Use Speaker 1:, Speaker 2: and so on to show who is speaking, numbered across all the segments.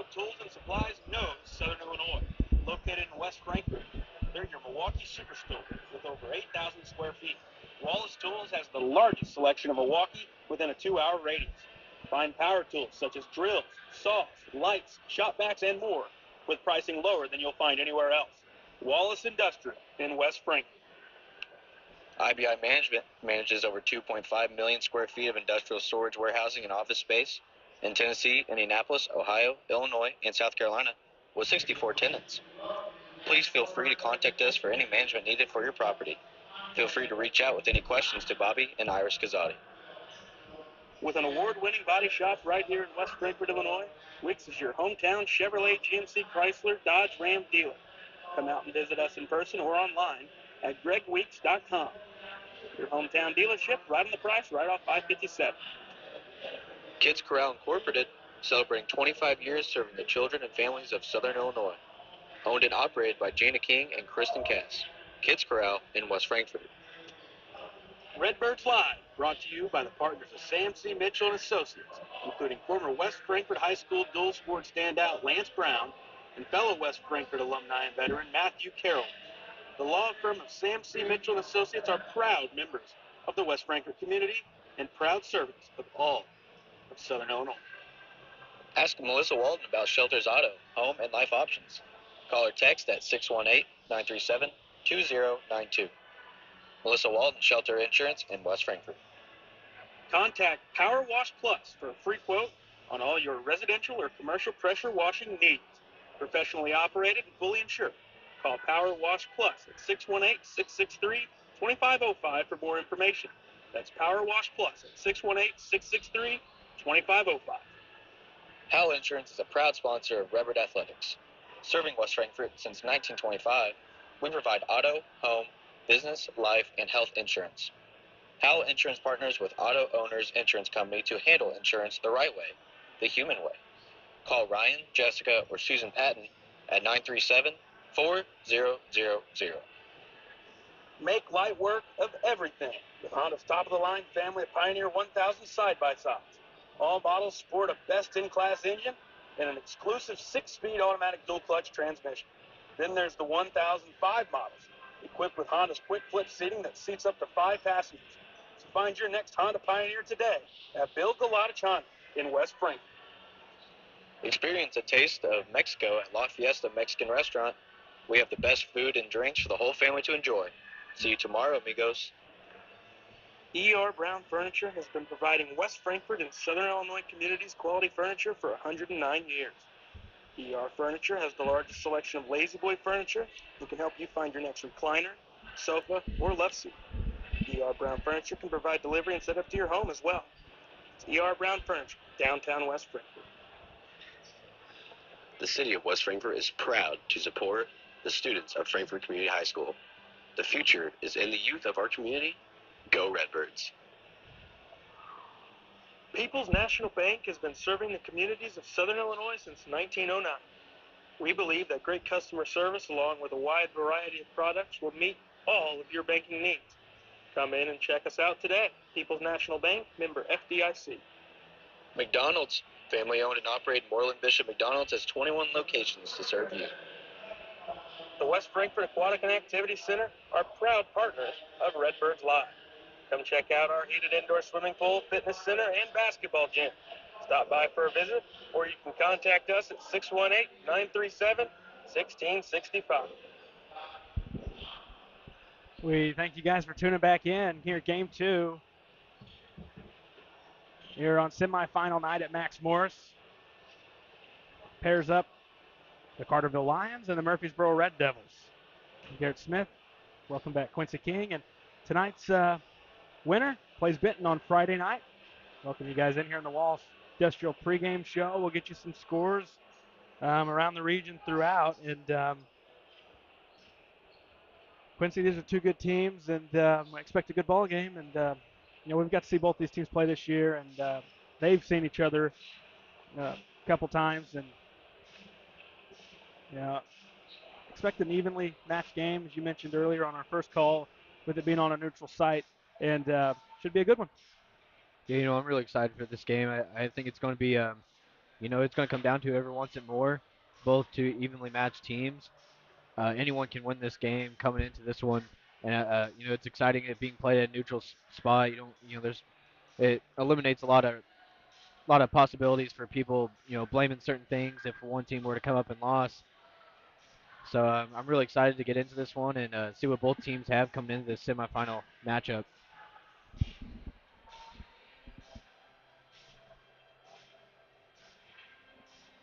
Speaker 1: Industrial Tools and Supplies knows Southern Illinois. Located in West Frankfort, they're your Milwaukee superstore with over 8,000 square feet. Wallace Tools has the largest selection of Milwaukee within a 2-hour radius. Find power tools such as drills, saws, lights, shop vacs, and more with pricing lower than you'll find anywhere else. Wallace Industrial in West Frankfort.
Speaker 2: IBI Management manages over 2.5 million square feet of industrial storage, warehousing, and office space in Tennessee, Indianapolis, Ohio, Illinois, and South Carolina with 64 tenants. Please feel free to contact us for any management needed for your property. Feel free to reach out with any questions to Bobby and Iris Kazadi.
Speaker 1: With an award-winning body shop right here in West Frankfort, Illinois, Wicks is your hometown Chevrolet, GMC, Chrysler, Dodge, Ram dealer. Come out and visit us in person or online at gregweeks.com. Your hometown dealership, right on the price, right off 557.
Speaker 2: Kids Corral Incorporated, celebrating 25 years serving the children and families of Southern Illinois. Owned and operated by Jana King and Kristen Cass. Kids Corral in West Frankfort.
Speaker 1: Redbirds Live, brought to you by the partners of Sam C. Mitchell and Associates, including former West Frankfort High School dual sport standout Lance Brown and fellow West Frankfort alumni and veteran Matthew Carroll. The law firm of Sam C. Mitchell and Associates are proud members of the West Frankfort community and proud servants of all of Southern Illinois.
Speaker 2: Ask Melissa Walden about Shelter's Auto, Home, and Life options. Call or text at 618-937-2092. Melissa Walden, Shelter Insurance in West Frankfort.
Speaker 1: Contact Power Wash Plus for a free quote on all your residential or commercial pressure washing needs. Professionally operated and fully insured. Call Power Wash Plus at 618-663-2505 for more information. That's Power Wash Plus at 618-663-2505.
Speaker 2: Howell Insurance is a proud sponsor of Redbird Athletics. Serving West Frankfort since 1925, we provide auto, home, business, life, and health insurance. Howell Insurance partners with Auto Owners Insurance Company to handle insurance the right way, the human way. Call Ryan, Jessica, or Susan Patton at 937-4000.
Speaker 1: Make light work of everything with Honda's top-of-the-line family of Pioneer 1000 side-by-sides. All models sport a best-in-class engine and an exclusive 6-speed automatic dual-clutch transmission. Then there's the 1005 models, equipped with Honda's quick-flip seating that seats up to 5 passengers. So find your next Honda Pioneer today at Bill Galatich Honda in West Frankfort.
Speaker 2: Experience a taste of Mexico at La Fiesta Mexican Restaurant. We have the best food and drinks for the whole family to enjoy. See you tomorrow, amigos.
Speaker 1: E.R. Brown Furniture has been providing West Frankfort and Southern Illinois communities quality furniture for 109 years. E.R. Furniture has the largest selection of La-Z-Boy furniture and can help you find your next recliner, sofa, or love seat. E.R. Brown Furniture can provide delivery and set up to your home as well. It's E.R. Brown Furniture, downtown West Frankfort.
Speaker 3: The city of West Frankfort is proud to support the students of Frankfort Community High School. The future is in the youth of our community. Go Redbirds.
Speaker 1: People's National Bank has been serving the communities of Southern Illinois since 1909. We believe that great customer service along with a wide variety of products will meet all of your banking needs. Come in and check us out today. People's National Bank, member FDIC.
Speaker 2: McDonald's, family-owned and operated. Moreland Bishop McDonald's has 21 locations to serve you.
Speaker 1: The West Frankfort Aquatic and Activity Center are proud partners of Redbirds Live. Come check out our heated indoor swimming pool, fitness center, and basketball gym. Stop by for a visit, or you can contact us at 618-937-1665.
Speaker 4: We thank you guys for tuning back in here at Game 2. Here on semifinal night at Max Morris. Pairs up the Carterville Lions and the Murphysboro Red Devils. I'm Garrett Smith. Welcome back, Quincy King. And tonight's winner plays Benton on Friday night. Welcome you guys in here in the Walls Industrial pregame show. We'll get you some scores around the region throughout. And Quincy, these are two good teams, and I expect a good ball game. And we've got to see both these teams play this year, and they've seen each other a couple times, and expect an evenly matched game, as you mentioned earlier on our first call, with it being on a neutral site, and should be a good one.
Speaker 5: Yeah, I'm really excited for this game. I think it's going to be It's going to come down to whoever wants it more, both two evenly matched teams. Anyone can win this game coming into this one, and it's exciting it being played at a neutral spot. You don't, there's it eliminates a lot of possibilities for people, blaming certain things if one team were to come up and lost. So I'm really excited to get into this one and see what both teams have coming into this semifinal matchup.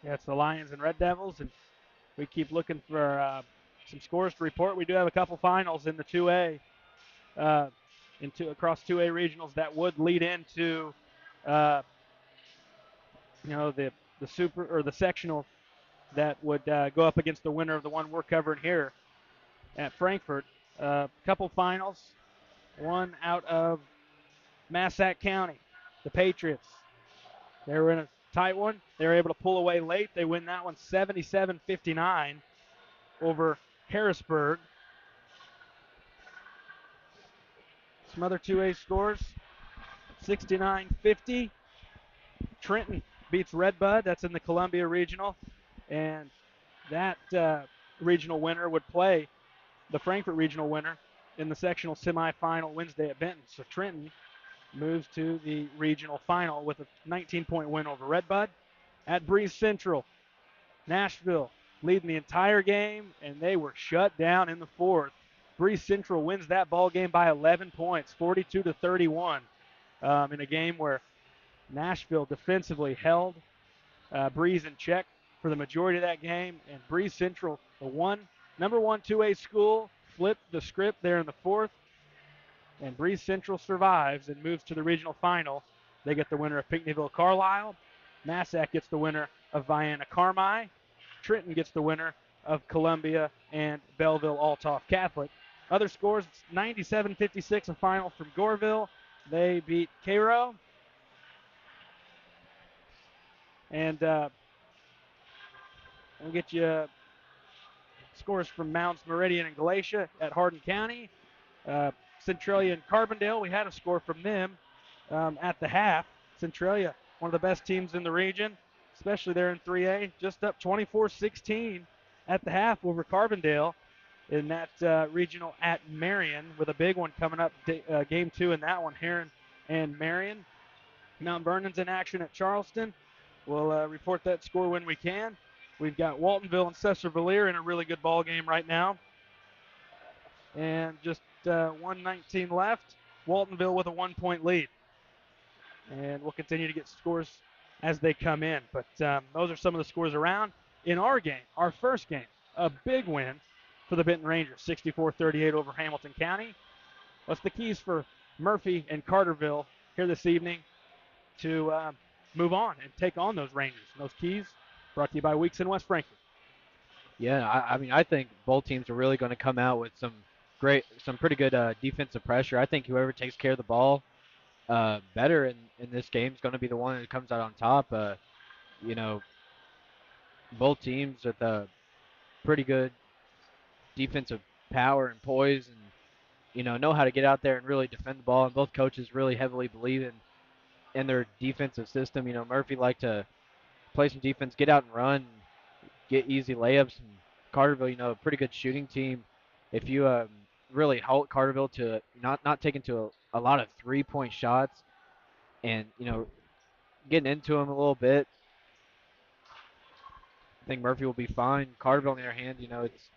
Speaker 4: Yeah, it's the Lions and Red Devils, and we keep looking for some scores to report. We do have a couple finals in the 2A, across 2A regionals that would lead into, uh, the super or the sectional that would go up against the winner of the one we're covering here at Frankfort. A couple finals, one out of Massac County, the Patriots. They were in a tight one. They were able to pull away late. They win that one 77-59 over Harrisburg. Some other 2A scores, 69-50. Trenton beats Redbud. That's in the Columbia Regional. And that regional winner would play the Frankfort regional winner in the sectional semifinal Wednesday at Benton. So Trenton moves to the regional final with a 19-point win over Redbud. At Breeze Central, Nashville leading the entire game, and they were shut down in the fourth. Breeze Central wins that ball game by 11 points, 42-31, in a game where Nashville defensively held Breeze in check for the majority of that game, and Breeze Central, the number one 2A school, flipped the script there in the fourth, and Breeze Central survives and moves to the regional final. They get the winner of Pinckneyville Carlisle. Massac gets the winner of Vienna Carmi. Trenton gets the winner of Columbia and Belleville Althoff Catholic. Other scores, 97-56, a final from Goreville. They beat Cairo. And we'll get you scores from Mounds Meridian and Galatia at Hardin County. Centralia and Carbondale, we had a score from them at the half. Centralia, one of the best teams in the region, especially there in 3A, just up 24-16 at the half over Carbondale in that regional at Marion, with a big one coming up, game 2 in that one, Heron and Marion. Mount Vernon's in action at Charleston. We'll report that score when we can. We've got Waltonville and Cesar Valier in a really good ball game right now. And just 1:19 left. Waltonville with a 1-point lead. And we'll continue to get scores as they come in. But those are some of the scores around. In our game, our first game, a big win for the Benton Rangers, 64-38 over Hamilton County. What's the keys for Murphy and Carterville here this evening to move on and take on those Rangers? And those keys brought to you by Weeks in West Frankfort.
Speaker 5: Yeah, I think both teams are really going to come out with some pretty good defensive pressure. I think whoever takes care of the ball better in this game is going to be the one that comes out on top. You know, both teams with pretty good defensive power and poise, and know how to get out there and really defend the ball. And both coaches really heavily believe in their defensive system. Murphy like to play some defense, get out and run, get easy layups. And Carterville, a pretty good shooting team. If you really halt Carterville to not taking to a lot of 3-point shots, and getting into them a little bit, I think Murphy will be fine. Carterville, on the other hand, it's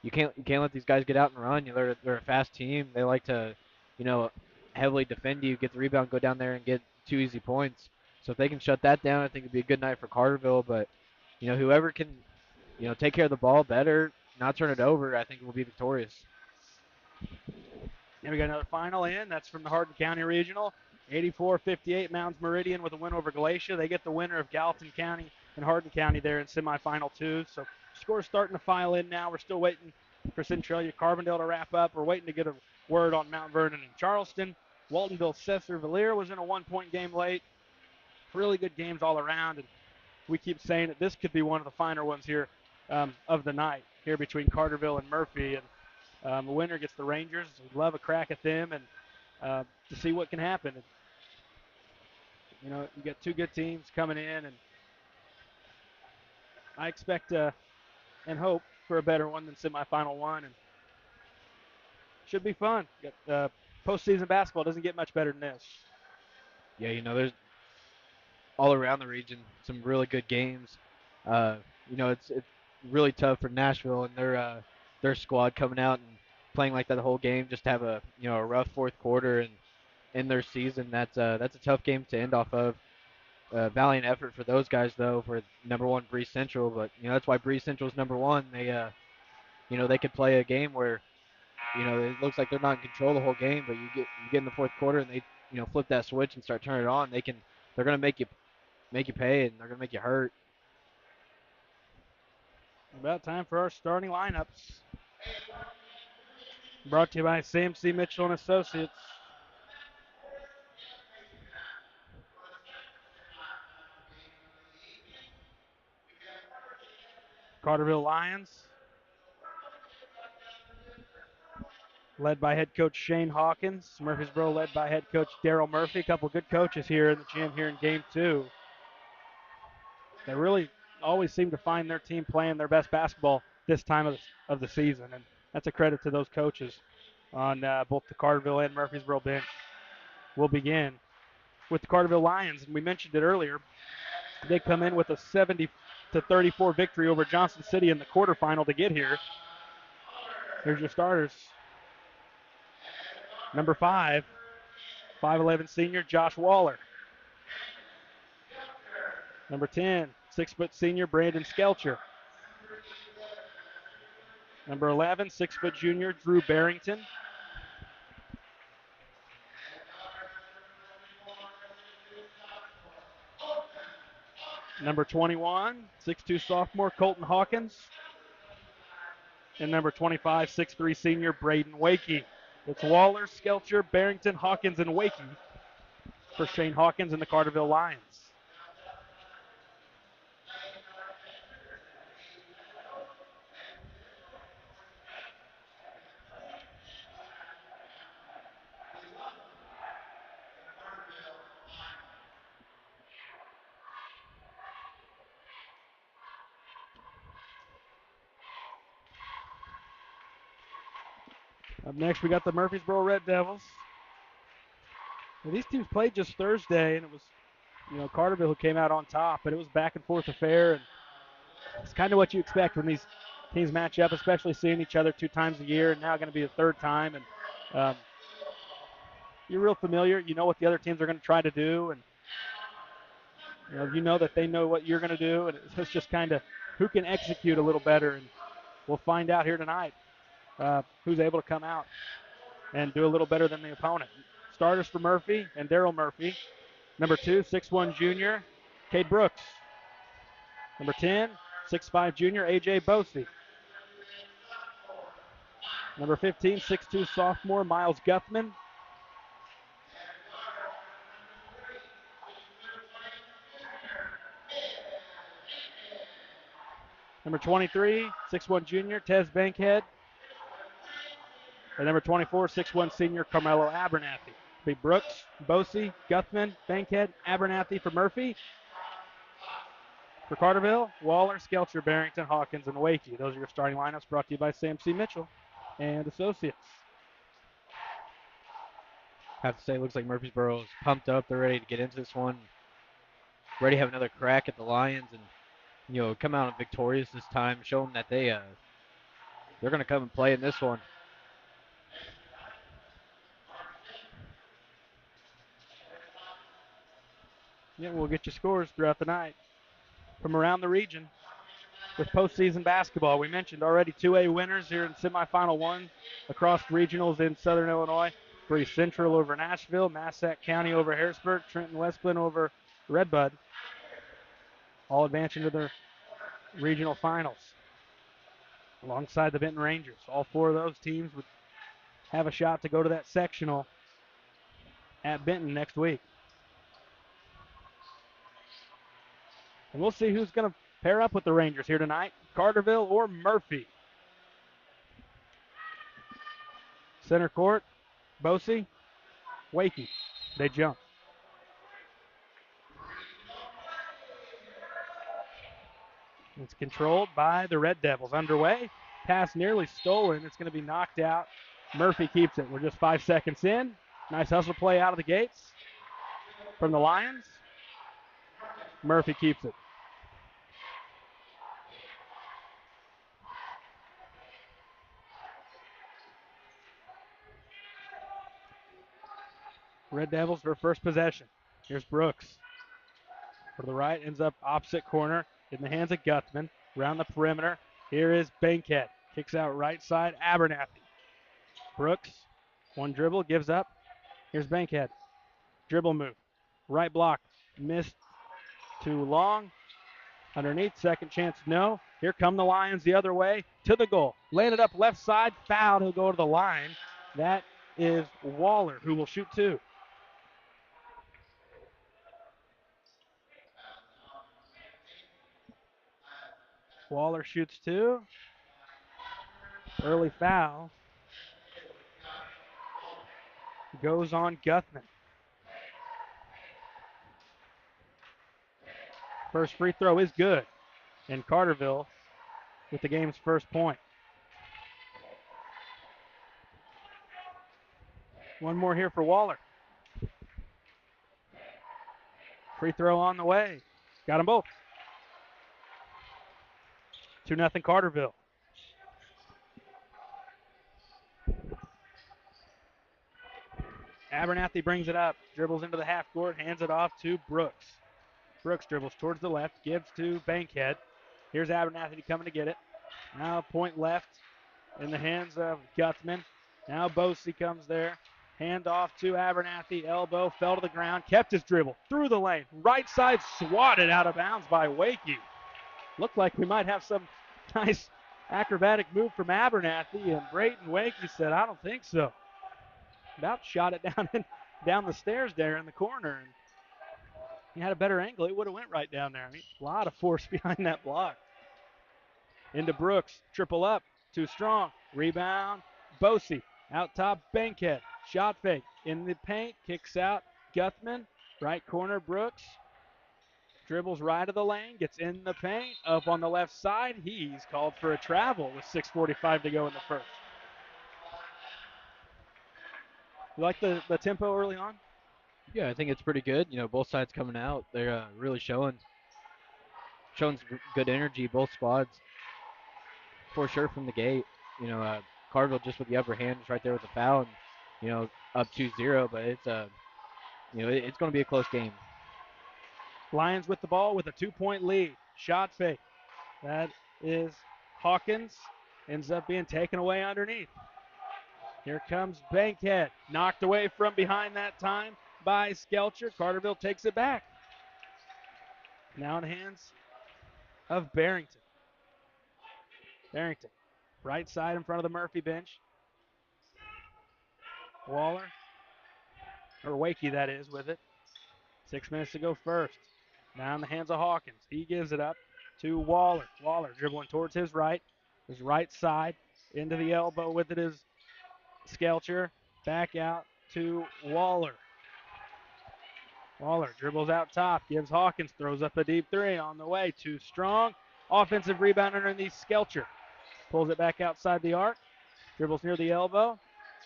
Speaker 5: you can't let these guys get out and run. They're a fast team. They like to, you know, heavily defend you, get the rebound, go down there and get 2 easy points. So if they can shut that down, I think it'd be a good night for Carterville. But whoever can, take care of the ball better, not turn it over, I think will be victorious.
Speaker 4: And we got another final in. That's from the Hardin County Regional. 84-58, Mounds Meridian with a win over Galatia. They get the winner of Gallatin County and Hardin County there in semifinal 2. So scores starting to file in now. We're still waiting for Centralia Carbondale to wrap up. We're waiting to get a word on Mount Vernon and Charleston. Waltonville Cesar Valier was in a 1-point game late. Really good games all around, and we keep saying that this could be one of the finer ones here of the night here between Carterville and Murphy. And the winner gets the Rangers. We'd love a crack at them and to see what can happen. And, you got 2 good teams coming in, and I expect and hope for a better one than semifinal one, and should be fun. Postseason basketball doesn't get much better than this.
Speaker 5: Yeah, there's all around the region some really good games. Uh, it's really tough for Nashville and their squad coming out and playing like that the whole game. Just to have a rough fourth quarter and in their season. That's a tough game to end off of. Valiant effort for those guys though for number one Breeze Central, but that's why Breeze Central is number one. They could play a game where it looks like they're not in control the whole game, but you get in the fourth quarter and they flip that switch and start turning it on. They're gonna make you pay and they're gonna make you hurt.
Speaker 4: About time for our starting lineups. Brought to you by CMC Mitchell and Associates. Carterville Lions, led by head coach Shane Hawkins. Murphysboro led by head coach Daryl Murphy. A couple good coaches here in the gym here in game two. They really always seem to find their team playing their best basketball this time of the season, and that's a credit to those coaches on both the Carterville and Murphysboro bench. We'll begin with the Carterville Lions, and we mentioned it earlier. They come in with a 70-34 victory over Johnson City in the quarterfinal to get here. Here's your starters. Number 5'11" senior Josh Waller. Number 10, 6-foot senior Brandon Skelcher. Number 11, 6-foot junior Drew Barrington. Number 21, 6'2" sophomore Colton Hawkins. And number 25, 6'3" senior Braden Wakey. It's Waller, Skelcher, Barrington, Hawkins, and Wakey for Shane Hawkins and the Carterville Lions. Up next, we got the Murphysboro Red Devils. Now, these teams played just Thursday, and it was, Carterville who came out on top, but it was back and forth affair, and it's kind of what you expect when these teams match up, especially seeing each other 2 times a year, and now going to be a 3rd time, and you're real familiar. You know what the other teams are going to try to do, and you know that they know what you're going to do, and it's just kind of who can execute a little better, and we'll find out here tonight who's able to come out and do a little better than the opponent. Starters for Murphy and Daryl Murphy. Number 2, 6'1" junior Cade Brooks. Number 10, 6'5" junior A.J. Bosey. Number 15, 6'2" sophomore Miles Guthman. Number 23, 6'1" junior Tez Bankhead. And number 24, 6'1" senior Carmelo Abernathy. Be Brooks, Bosey, Guthman, Bankhead, Abernathy for Murphy. For Carterville, Waller, Skelcher, Barrington, Hawkins, and Wakey. Those are your starting lineups brought to you by Sam C. Mitchell and Associates.
Speaker 5: Have to say, it looks like Murphysboro is pumped up. They're ready to get into this one. Ready to have another crack at the Lions and come out victorious this time. Show them that they're going to come and play in this one.
Speaker 4: Yeah, we'll get you scores throughout the night from around the region with postseason basketball. We mentioned already 2A winners here in semifinal 1 across regionals in Southern Illinois. Breeze Central over Nashville, Massac County over Harrisburg, Trenton Westland over Redbud. All advancing to the regional finals alongside the Benton Rangers. All 4 of those teams would have a shot to go to that sectional at Benton next week. And we'll see who's going to pair up with the Rangers here tonight, Carterville or Murphy. Center court, Bosey, Wakey. They jump. It's controlled by the Red Devils. Underway. Pass nearly stolen. It's going to be knocked out. Murphy keeps it. We're just 5 seconds in. Nice hustle play out of the gates from the Lions. Murphy keeps it. Red Devils for first possession. Here's Brooks. For the right, ends up opposite corner in the hands of Guthman. Around the perimeter. Here is Bankhead. Kicks out right side, Abernathy. Brooks, one dribble, gives up. Here's Bankhead. Dribble move. Right block. Missed too long. Underneath, second chance, no. Here come the Lions the other way to the goal. Landed up left side, fouled. He'll go to the line. That is Waller, who will shoot two. Waller shoots two. Early foul. Goes on Guthman. First free throw is good. And Carterville with the game's first point. One more here for Waller. Free throw on the way. Got them both. 2-0 Carterville. Abernathy brings it up. Dribbles into the half court. Hands it off to Brooks. Brooks dribbles towards the left. Gives to Bankhead. Here's Abernathy coming to get it. Now point left in the hands of Guthman. Now Bosey comes there. Hand off to Abernathy. Elbow fell to the ground. Kept his dribble. Through the lane. Right side swatted out of bounds by Wakey. Looked like we might have some nice acrobatic move from Abernathy. And Brayton Wakey said, I don't think so. About shot it down the stairs there in the corner. And he had a better angle. It would have went right down there. I mean, a lot of force behind that block. Into Brooks. Triple up. Too strong. Rebound. Bosey. Out top. Bankhead. Shot fake. In the paint. Kicks out. Guthman. Right corner. Brooks. Dribbles right of the lane. Gets in the paint. Up on the left side. He's called for a travel with 6:45 to go in the first. You like the tempo early on?
Speaker 5: Yeah, I think it's pretty good. Both sides coming out. They're really showing some good energy, both squads, for sure from the gate. Carterville just with the upper hand is right there with the foul, and up 2-0. But it's it's going to be a close game.
Speaker 4: Lions with the ball with a 2-point lead. Shot fake. That is Hawkins. Ends up being taken away underneath. Here comes Bankhead. Knocked away from behind that time by Skelcher. Carterville takes it back. Now in the hands of Barrington. Barrington. Right side in front of the Murphy bench. Waller. Or Wakey, that is, with it. 6 minutes to go first. Now in the hands of Hawkins. He gives it up to Waller. Waller dribbling towards his right. His right side. Into the elbow with it is Skelcher. Back out to Waller. Waller dribbles out top. Gives Hawkins. Throws up a deep three on the way. Too strong. Offensive rebound underneath Skelcher. Pulls it back outside the arc. Dribbles near the elbow.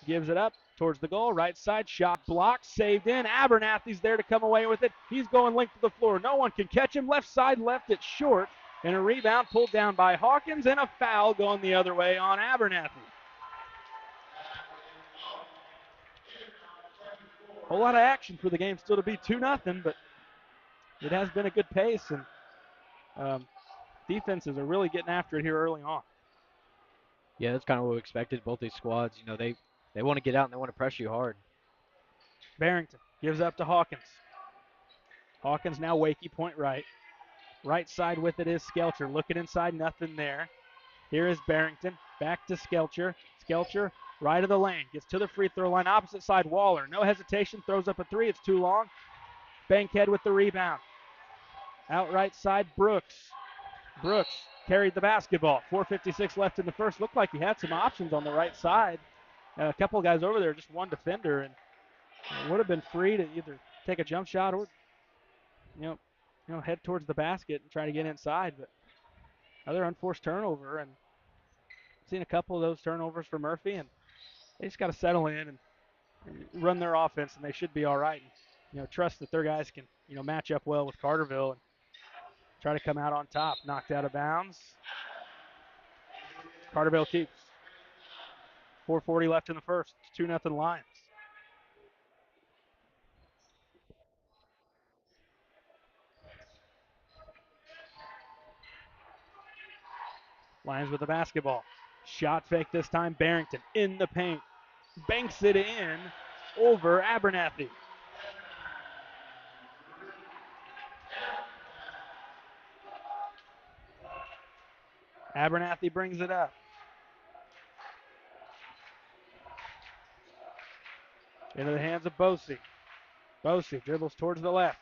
Speaker 4: Gives it up towards the goal. Right side. Shot blocked. Saved in. Abernathy's there to come away with it. He's going length of the floor. No one can catch him. Left side left it short. And a rebound pulled down by Hawkins. And a foul going the other way on Abernathy. Whole lot of action for the game still to be 2-0, but it has been a good pace, and defenses are really getting after it here early on.
Speaker 5: Yeah, that's kind of what we expected. Both these squads, they want to get out and they want to pressure you hard.
Speaker 4: Barrington gives up to Hawkins. Hawkins now Wakey, point right. Right side with it is Skelcher. Looking inside, nothing there. Here is Barrington. Back to Skelcher. Skelcher, right of the lane. Gets to the free throw line. Opposite side, Waller. No hesitation. Throws up a three. It's too long. Bankhead with the rebound. Out right side, Brooks. Brooks carried the basketball. 4:56 left in the first. Looked like he had some options on the right side. A couple of guys over there, just one defender, and would have been free to either take a jump shot or, head towards the basket and try to get inside. But Another unforced turnover, and seen a couple of those turnovers for Murphy, and they just got to settle in and run their offense, and they should be all right. And, trust that their guys can, match up well with Carterville and try to come out on top. Knocked out of bounds. Carterville keeps. 4:40 left in the first. 2-0 Lions. Lions with the basketball. Shot fake this time. Barrington in the paint. Banks it in over Abernathy. Abernathy brings it up. Into the hands of Bosey. Bosey dribbles towards the left.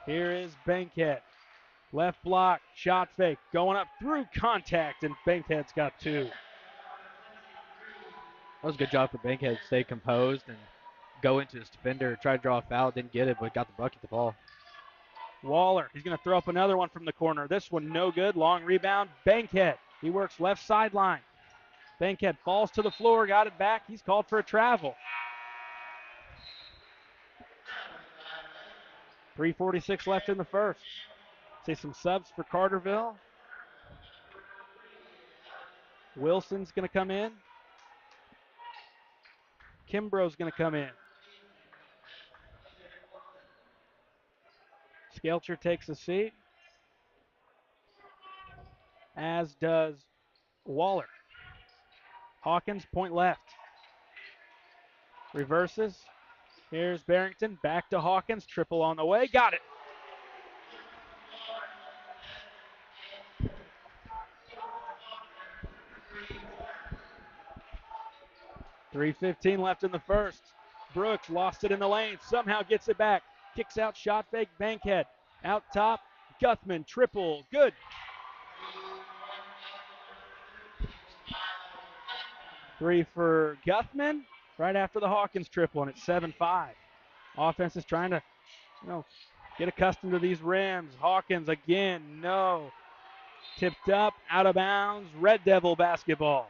Speaker 4: Here is Bankhead. Left block, shot fake, going up through contact, and Bankhead's got two.
Speaker 5: That was a good job for Bankhead to stay composed and go into his defender, try to draw a foul, didn't get it, but got the bucket, the ball.
Speaker 4: Waller, he's going to throw up another one from the corner. This one no good, long rebound. Bankhead, he works left sideline. Bankhead falls to the floor, got it back. He's called for a travel. 3:46 left in the first. See some subs for Carterville. Wilson's going to come in. Kimbrough's going to come in. Skelcher takes a seat, as does Waller. Hawkins, point left. Reverses. Here's Barrington, back to Hawkins, triple on the way, got it. .3:15 left in the first. Brooks lost it in the lane, somehow gets it back. Kicks out, shot fake, Bankhead. Out top, Guthman, triple, good. Three for Guthman, right after the Hawkins triple, and it's 7-5. Offense is trying to, get accustomed to these rims. Hawkins again, no. Tipped up, out of bounds, Red Devil basketball.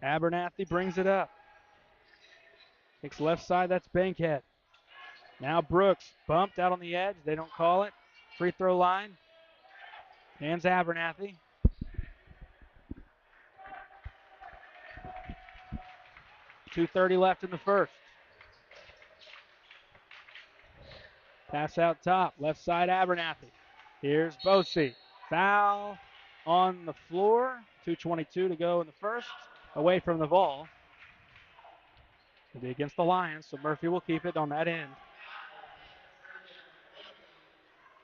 Speaker 4: Abernathy brings it up. Takes left side, that's Bankhead. Now Brooks, bumped out on the edge. They don't call it. Free throw line. Hands Abernathy. .230 left in the first. Pass out top. Left side Abernathy. Here's Bosey. Foul on the floor. 2:22 to go in the first. Away from the ball. It'll be against the Lions, so Murphy will keep it on that end.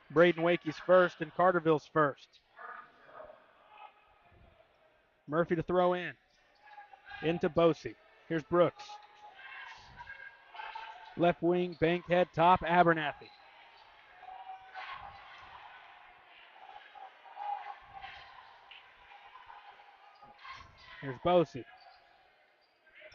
Speaker 4: Braden Wakey's first and Carterville's first. Murphy to throw in. Into Bosey. Here's Brooks. Left wing, Bankhead, top, Abernathy. Here's Bosey.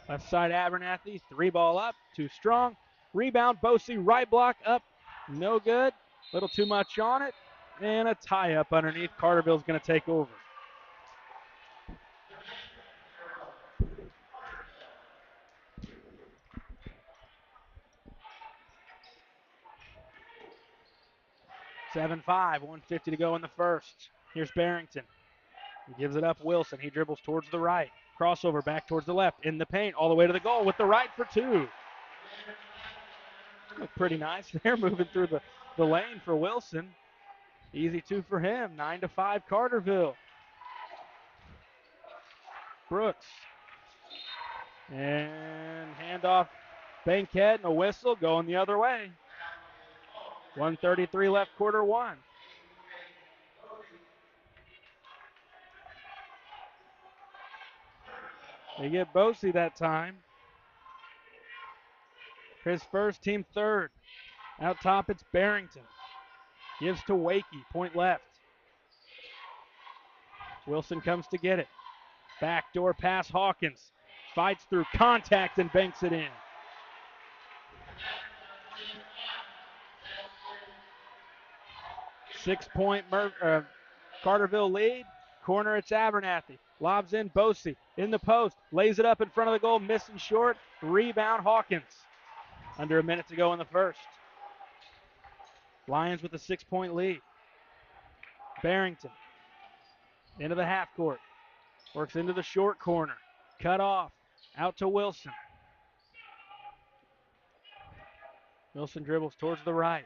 Speaker 4: Left side, Abernathy. Three ball up, too strong. Rebound, Bosey, right block, up, no good. Little too much on it. And a tie up underneath. Carterville's going to take over. (7-5), 1:50 to go in the first. Here's Barrington. He gives it up. Wilson. He dribbles towards the right. Crossover back towards the left. In the paint. All the way to the goal with the right for two. Look pretty nice there. Moving through the lane for Wilson. Easy two for him. 9-5 Carterville. Brooks. And handoff. Bankhead and a whistle going the other way. 1:33 left, quarter one. They get Bosey that time. His first, team third. Out top, it's Barrington. Gives to Wakey, point left. Wilson comes to get it. Backdoor pass, Hawkins. Fights through contact and banks it in. Six-point Carterville lead. Corner, it's Abernathy. Lobs in, Bosey in the post. Lays it up in front of the goal, missing short. Rebound, Hawkins. Under a minute to go in the first. Lions with a 6-point lead. Barrington into the half court. Works into the short corner. Cut off. Out to Wilson. Wilson dribbles towards the right.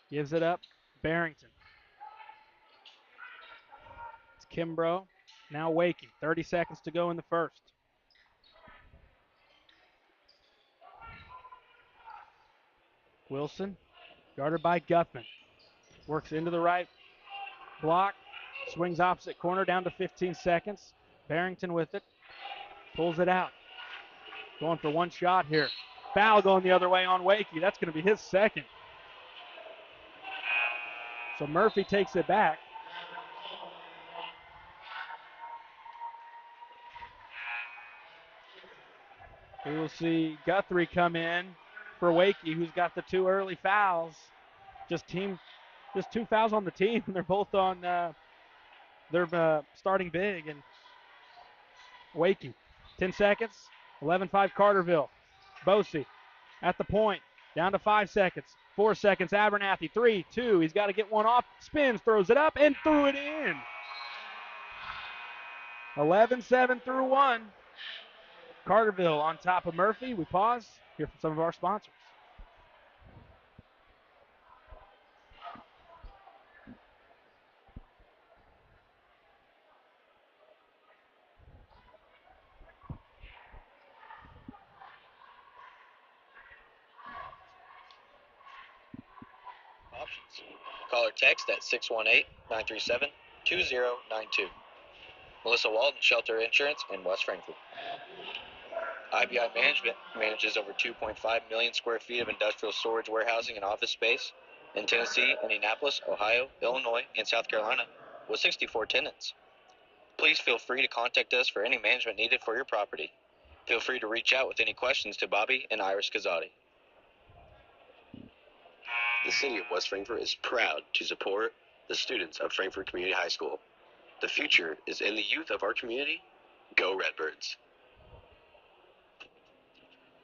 Speaker 4: Gives it up. Barrington. It's Kimbrough. Now Wakey. 30 seconds to go in the first. Wilson, guarded by Guthman. Works into the right block. Swings opposite corner down to 15 seconds. Barrington with it. Pulls it out. Going for one shot here. Foul going the other way on Wakey. That's going to be his second. So Murphy takes it back. We will see Guthrie come in for Wakey, who's got the 2 early fouls. Just 2 fouls on the team. They're both on they're starting big. And Wakey, 10 seconds, 11-5 Carterville. Bosey at the point, down to 5 seconds. 4 seconds, Abernathy, 3, 2. He's got to get one off, spins, throws it up, and threw it in. 11-7 through 1. Carterville on top of Murphy. We pause, hear from some of our sponsors.
Speaker 2: Options. Call or text at 618-937-2092. Melissa Walden, Shelter Insurance in West Frankfort. IBI Management manages over 2.5 million square feet of industrial storage, warehousing, and office space in Tennessee, Indianapolis, Ohio, Illinois, and South Carolina with 64 tenants. Please feel free to contact us for any management needed for your property. Feel free to reach out with any questions to Bobby and Iris Kazadi.
Speaker 3: The city of West Frankfort is proud to support the students of Frankfort Community High School. The future is in the youth of our community. Go Redbirds.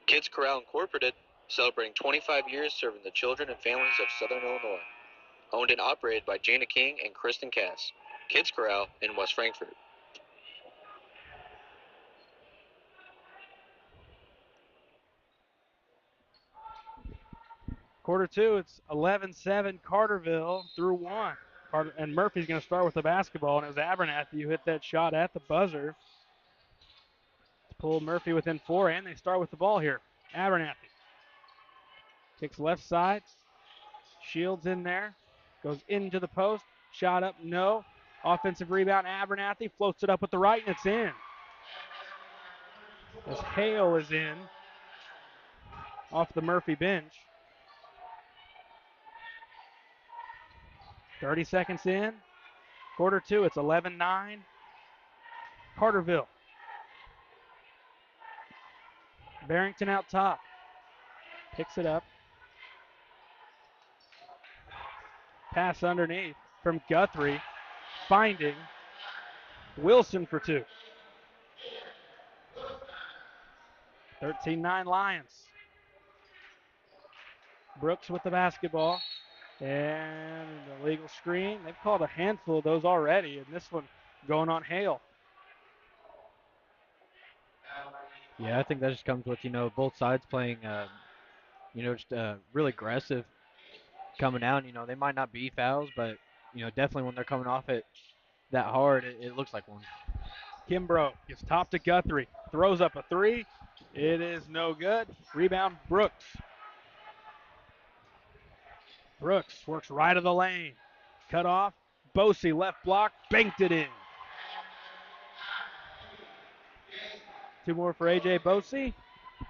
Speaker 2: Kids Corral Incorporated, celebrating 25 years serving the children and families of Southern Illinois. Owned and operated by Jana King and Kristen Cass. Kids Corral in West Frankfort.
Speaker 4: Quarter 2, it's 11-7 Carterville through 1. And Murphy's going to start with the basketball, and it was Abernathy who hit that shot at the buzzer to pull Murphy within 4, and they start with the ball here. Abernathy kicks left side. Shields in there. Goes into the post. Shot up, no. Offensive rebound, Abernathy floats it up with the right, and it's in. As Hale is in off the Murphy bench. 30 seconds in. Quarter 2, it's 11-9. Carterville. Barrington out top. Picks it up. Pass underneath from Guthrie. Finding Wilson for 2. 13-9 Lions. Brooks with the basketball. And an illegal screen. They've called a handful of those already, and this one going on Hale.
Speaker 5: Yeah, I think that just comes with, both sides playing, just really aggressive coming out. They might not be fouls, but, definitely when they're coming off it that hard, it looks like one.
Speaker 4: Kimbrough gets top to Guthrie. Throws up a 3. It is no good. Rebound, Brooks. Brooks works right of the lane. Cut off. Bosey left block. Banked it in. 2 more for A.J. Bosey.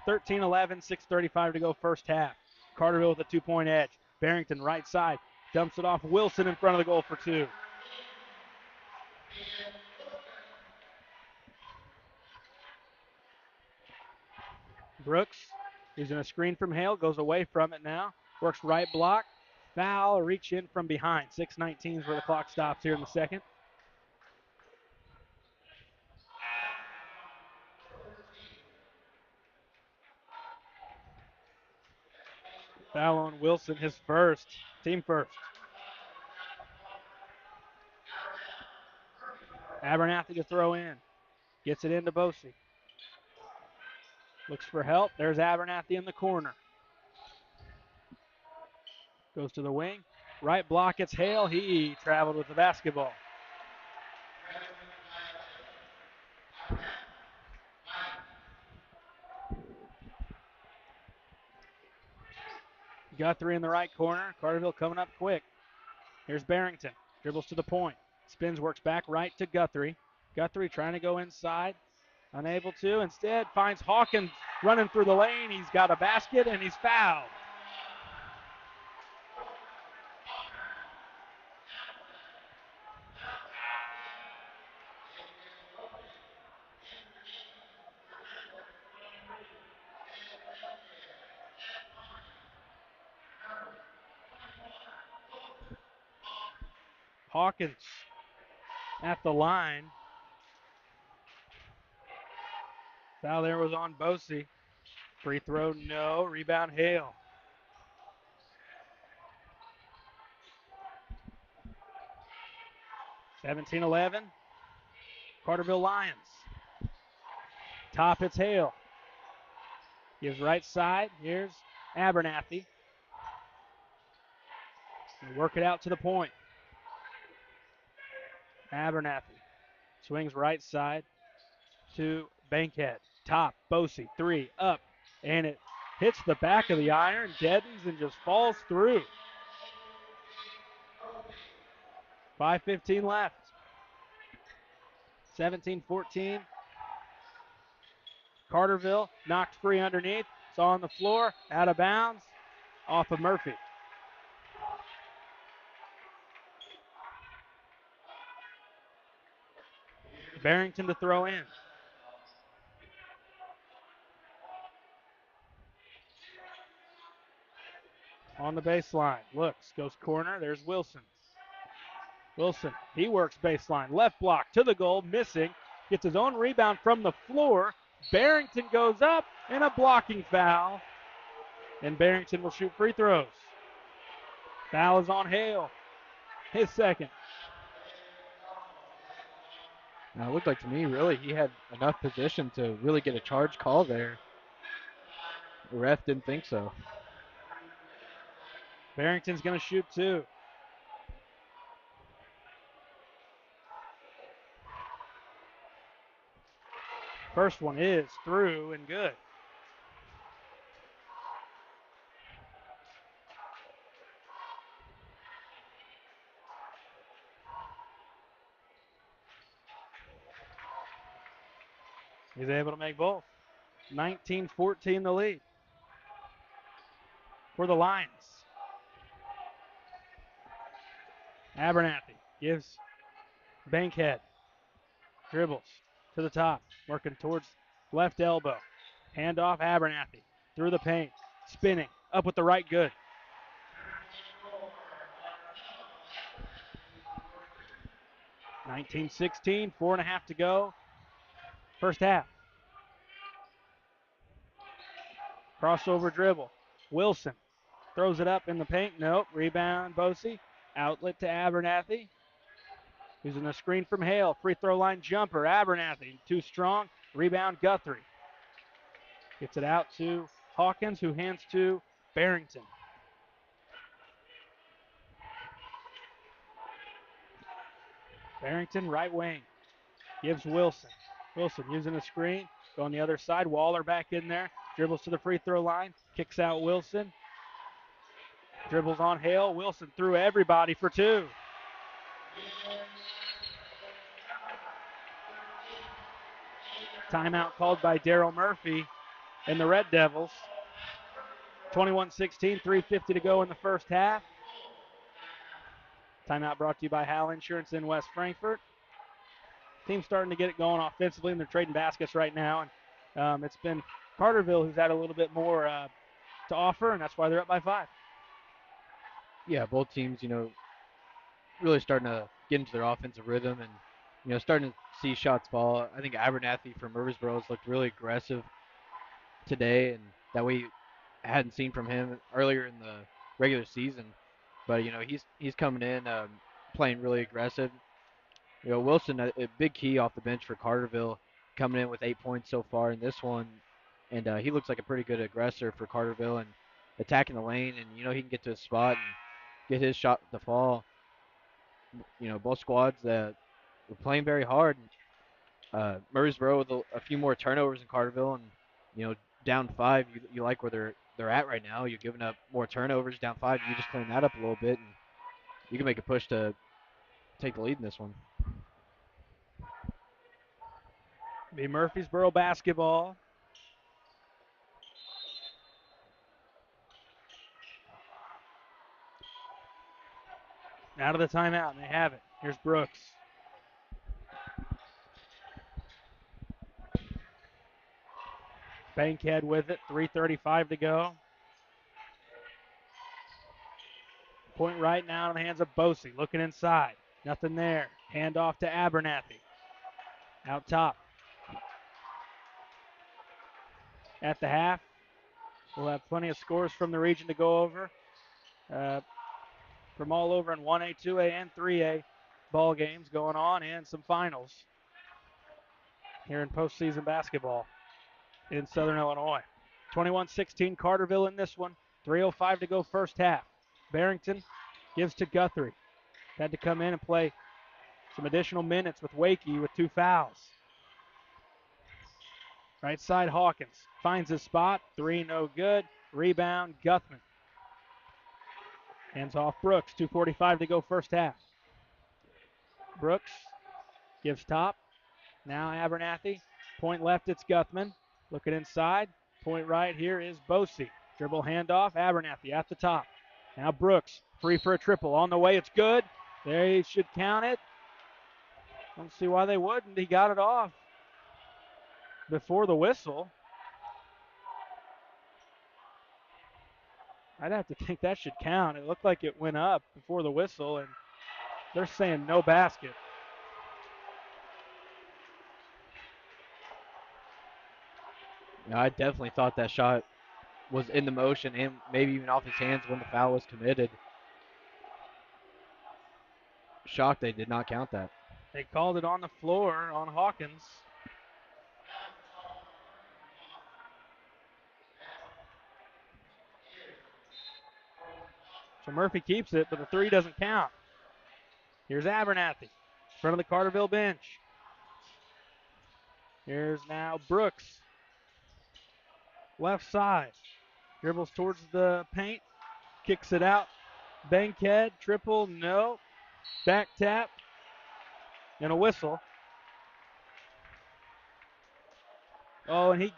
Speaker 4: 13-11, 6:35 to go first half. Carterville with a 2-point edge. Barrington right side. Dumps it off. Wilson in front of the goal for 2. Brooks using a screen from Hale, goes away from it now. Works right block. Foul, reach in from behind. 6:19 is where the clock stops here in the second. Foul on Wilson, his first, team first. Abernathy to throw in. Gets it into Bosey. Looks for help. There's Abernathy in the corner. Goes to the wing. Right block, it's Hale. He traveled with the basketball. Guthrie in the right corner. Carterville coming up quick. Here's Barrington. Dribbles to the point. Spins, works back right to Guthrie. Guthrie trying to go inside. Unable to. Instead finds Hawkins running through the lane. He's got a basket and he's fouled. Hawkins at the line. Foul there was on Bosey. Free throw, no. Rebound, Hale. (17-11). Carterville Lions. Top, it's Hale. Gives right side. Here's Abernathy. Work it out to the point. Abernathy swings right side to Bankhead. Top, Bosey, three, up, and it hits the back of the iron, deadens, and just falls through. 5:15 left. 17-14. Carterville knocked free underneath. It's on the floor, out of bounds, off of Murphy. Barrington to throw in. On the baseline, looks, goes corner, there's Wilson. Wilson, he works baseline, left block to the goal, missing, gets his own rebound from the floor. Barrington goes up, and a blocking foul. And Barrington will shoot free throws. Foul is on Hale, his second.
Speaker 5: Now, it looked like to me, really, he had enough position to really get a charge call there. The ref didn't think so.
Speaker 4: Barrington's going to shoot two. First one is through and good. He's able to make both. 19-14 the lead for the Lions. Abernathy gives Bankhead. Dribbles to the top, working towards left elbow. Handoff, Abernathy through the paint, spinning, up with the right good. (19-16), 4.5 to go. First half. Crossover dribble. Wilson throws it up in the paint. Nope. Rebound, Bosey. Outlet to Abernathy. Using a screen from Hale. Free throw line jumper. Abernathy too strong. Rebound, Guthrie. Gets it out to Hawkins, who hands to Barrington. Barrington, right wing. Gives Wilson. Wilson using a screen. Go on the other side. Waller back in there. Dribbles to the free throw line. Kicks out Wilson. Dribbles on Hale. Wilson through everybody for two. Timeout called by Daryl Murphy and the Red Devils. 21-16, 3:50 to go in the first half. Timeout brought to you by Hal Insurance in West Frankfort. Team's starting to get it going offensively, and they're trading baskets right now. And it's been Carterville, who's had a little bit more to offer, and that's why they're up by 5.
Speaker 5: Yeah, both teams, really starting to get into their offensive rhythm and, starting to see shots fall. I think Abernathy from Murphysboro has looked really aggressive today, and that we hadn't seen from him earlier in the regular season. But he's coming in, playing really aggressive. Wilson, a big key off the bench for Carterville, coming in with 8 points so far in this one, and he looks like a pretty good aggressor for Carterville and attacking the lane, and he can get to his spot and get his shot to fall. Both squads that were playing very hard. Murphysboro with a few more turnovers in Carterville, and down 5, you like where they're at right now. You're giving up more turnovers, down 5. You just clean that up a little bit, and you can make a push to take the lead in this one.
Speaker 4: Be Murphysboro basketball. Out of the timeout, and they have it. Here's Brooks. Bankhead with it, 3:35 to go. Point right now in the hands of Bosey, looking inside. Nothing there. Hand off to Abernathy. Out top. At the half, we'll have plenty of scores from the region to go over. From all over in 1A, 2A, and 3A ball games going on, and some finals here in postseason basketball in Southern Illinois. 21-16 Carterville in this one. 3:05 to go first half. Barrington gives to Guthrie. Had to come in and play some additional minutes with Wakey with 2 fouls. Right side Hawkins finds his spot. 3 no good. Rebound Guthman. Hands off Brooks. 2:45 to go first half. Brooks gives top. Now Abernathy. Point left, it's Guthman. Looking inside. Point right here is Bosey. Dribble handoff. Abernathy at the top. Now Brooks. Free for a triple. On the way. It's good. They should count it. Don't see why they wouldn't. He got it off before the whistle. I'd have to think that should count. It looked like it went up before the whistle, and they're saying no basket.
Speaker 5: I definitely thought that shot was in the motion and maybe even off his hands when the foul was committed. Shocked they did not count that.
Speaker 4: They called it on the floor on Hawkins. So Murphy keeps it, but the 3 doesn't count. Here's Abernathy, in front of the Carterville bench. Here's now Brooks. Left side. Dribbles towards the paint. Kicks it out. Bankhead, triple, no. Back tap. And a whistle. Oh, and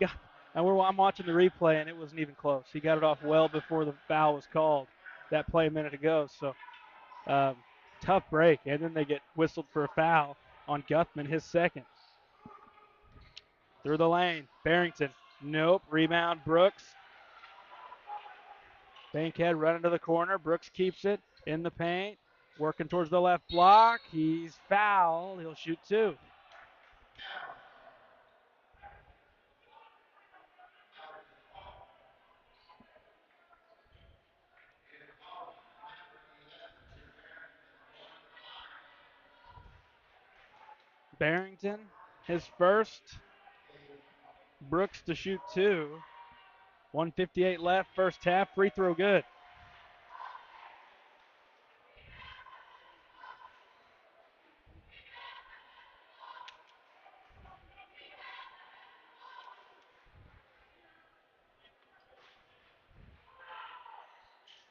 Speaker 4: I'm watching the replay, and it wasn't even close. He got it off well before the foul was called that play a minute ago. So tough break. And then they get whistled for a foul on Guthman, his second. Through the lane. Barrington. Nope. Rebound, Brooks. Bankhead running to the corner. Brooks keeps it in the paint. Working towards the left block. He's fouled. He'll shoot 2. Barrington, his first. Brooks to shoot 2. 1:58 left, first half. Free throw good.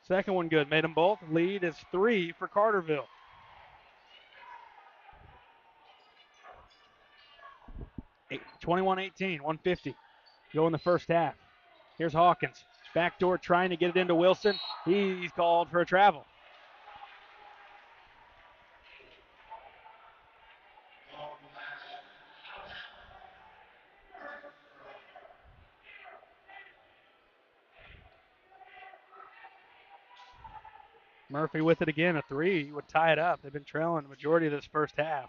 Speaker 4: Second one good. Made them both. Lead is 3 for Carterville. 21-18, 150. Go in the first half. Here's Hawkins. Backdoor trying to get it into Wilson. He's called for a travel. Murphy with it again, a three would tie it up. They've been trailing the majority of this first half.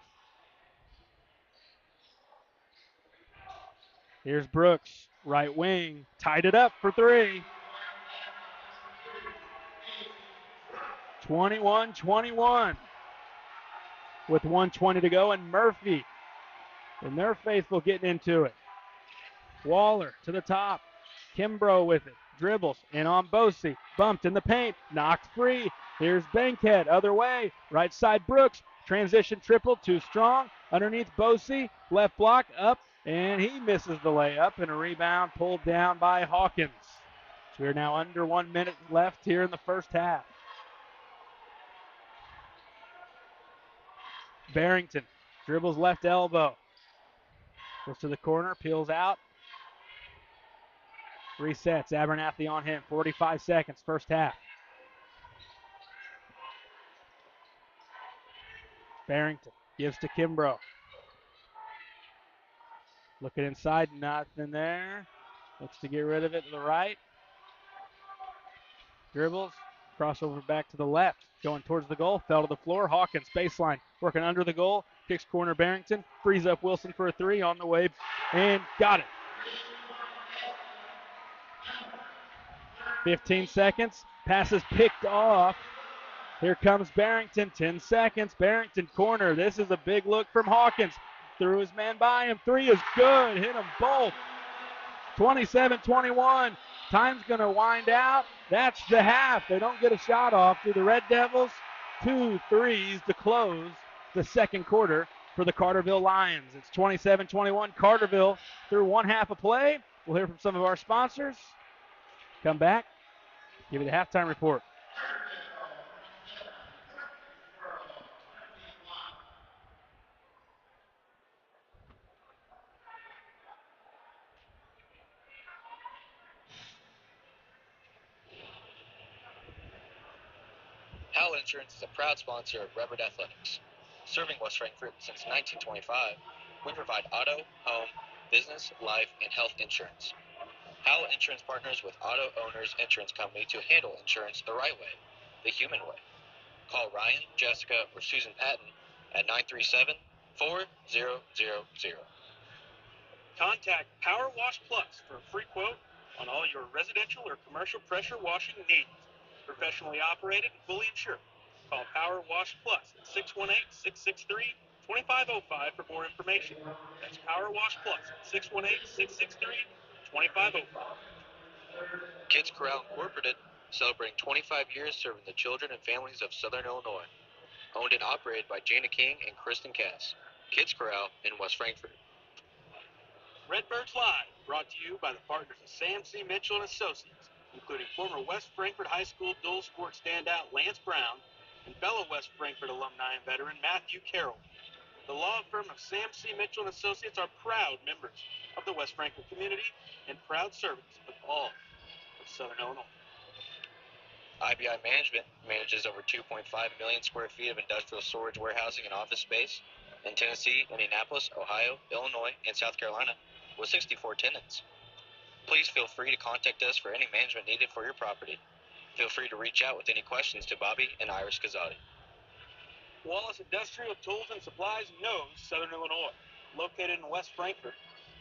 Speaker 4: Here's Brooks, right wing, tied it up for three. 21-21 with 1:20 to go, and Murphy and their faithful getting into it. Waller to the top. Kimbrough with it. Dribbles in on Bosey. Bumped in the paint. Knocked free. Here's Bankhead. Other way. Right side Brooks. Transition triple. Too strong. Underneath Bosey. Left block. Up. And he misses the layup. And a rebound pulled down by Hawkins. So we're now under 1 minute left here in the first half. Barrington dribbles left elbow. Goes to the corner. Peels out. Resets. Abernathy on him. 45 seconds. First half. Barrington gives to Kimbrough. Looking inside. Nothing there. Looks to get rid of it to the right. Dribbles. Crossover back to the left. Going towards the goal. Fell to the floor. Hawkins baseline. Working under the goal. Kicks corner Barrington. Frees up Wilson for a three on the way. And got it. 15 seconds. Pass is picked off. Here comes Barrington. 10 seconds. Barrington corner. This is a big look from Hawkins. Threw his man by him. Three is good. Hit them both. 27-21. Time's going to wind out. That's the half. They don't get a shot off through the Red Devils. 2 threes to close the second quarter for the Carterville Lions. It's 27-21. Carterville through one half of play. We'll hear from some of our sponsors. Come back. Give you the halftime report.
Speaker 2: Howell Insurance is a proud sponsor of Redbird Athletics. Serving West Frankfort since 1925, we provide auto, home, business, life, and health insurance. Howell Insurance partners with Auto Owners Insurance Company to handle insurance the right way, the human way. Call Ryan, Jessica, or Susan Patton at 937-4000.
Speaker 1: Contact Power Wash Plus for a free quote on all your residential or commercial pressure washing needs. Professionally operated and fully insured. Call Power Wash Plus at 618-663-2505 for more information. That's Power Wash Plus at 618-663-2505.
Speaker 2: Kids Corral Incorporated, celebrating 25 years serving the children and families of Southern Illinois. Owned and operated by Jana King and Kristen Cass. Kids Corral in West Frankfort.
Speaker 1: Redbirds Live, brought to you by the partners of Sam C. Mitchell and Associates, including former West Frankfort High School dual sport standout Lance Brown and fellow West Frankfort alumni and veteran Matthew Carroll. The law firm of Sam C. Mitchell and Associates are proud members of the West Frankfort community and proud servants of all of Southern Illinois.
Speaker 2: IBI Management manages over 2.5 million square feet of industrial storage, warehousing, and office space in Tennessee, Indianapolis, Ohio, Illinois, and South Carolina with 64 tenants. Please feel free to contact us for any management needed for your property. Feel free to reach out with any questions to Bobby and Iris Kazadi.
Speaker 1: Wallace Industrial Tools and Supplies knows Southern Illinois. Located in West Frankfort,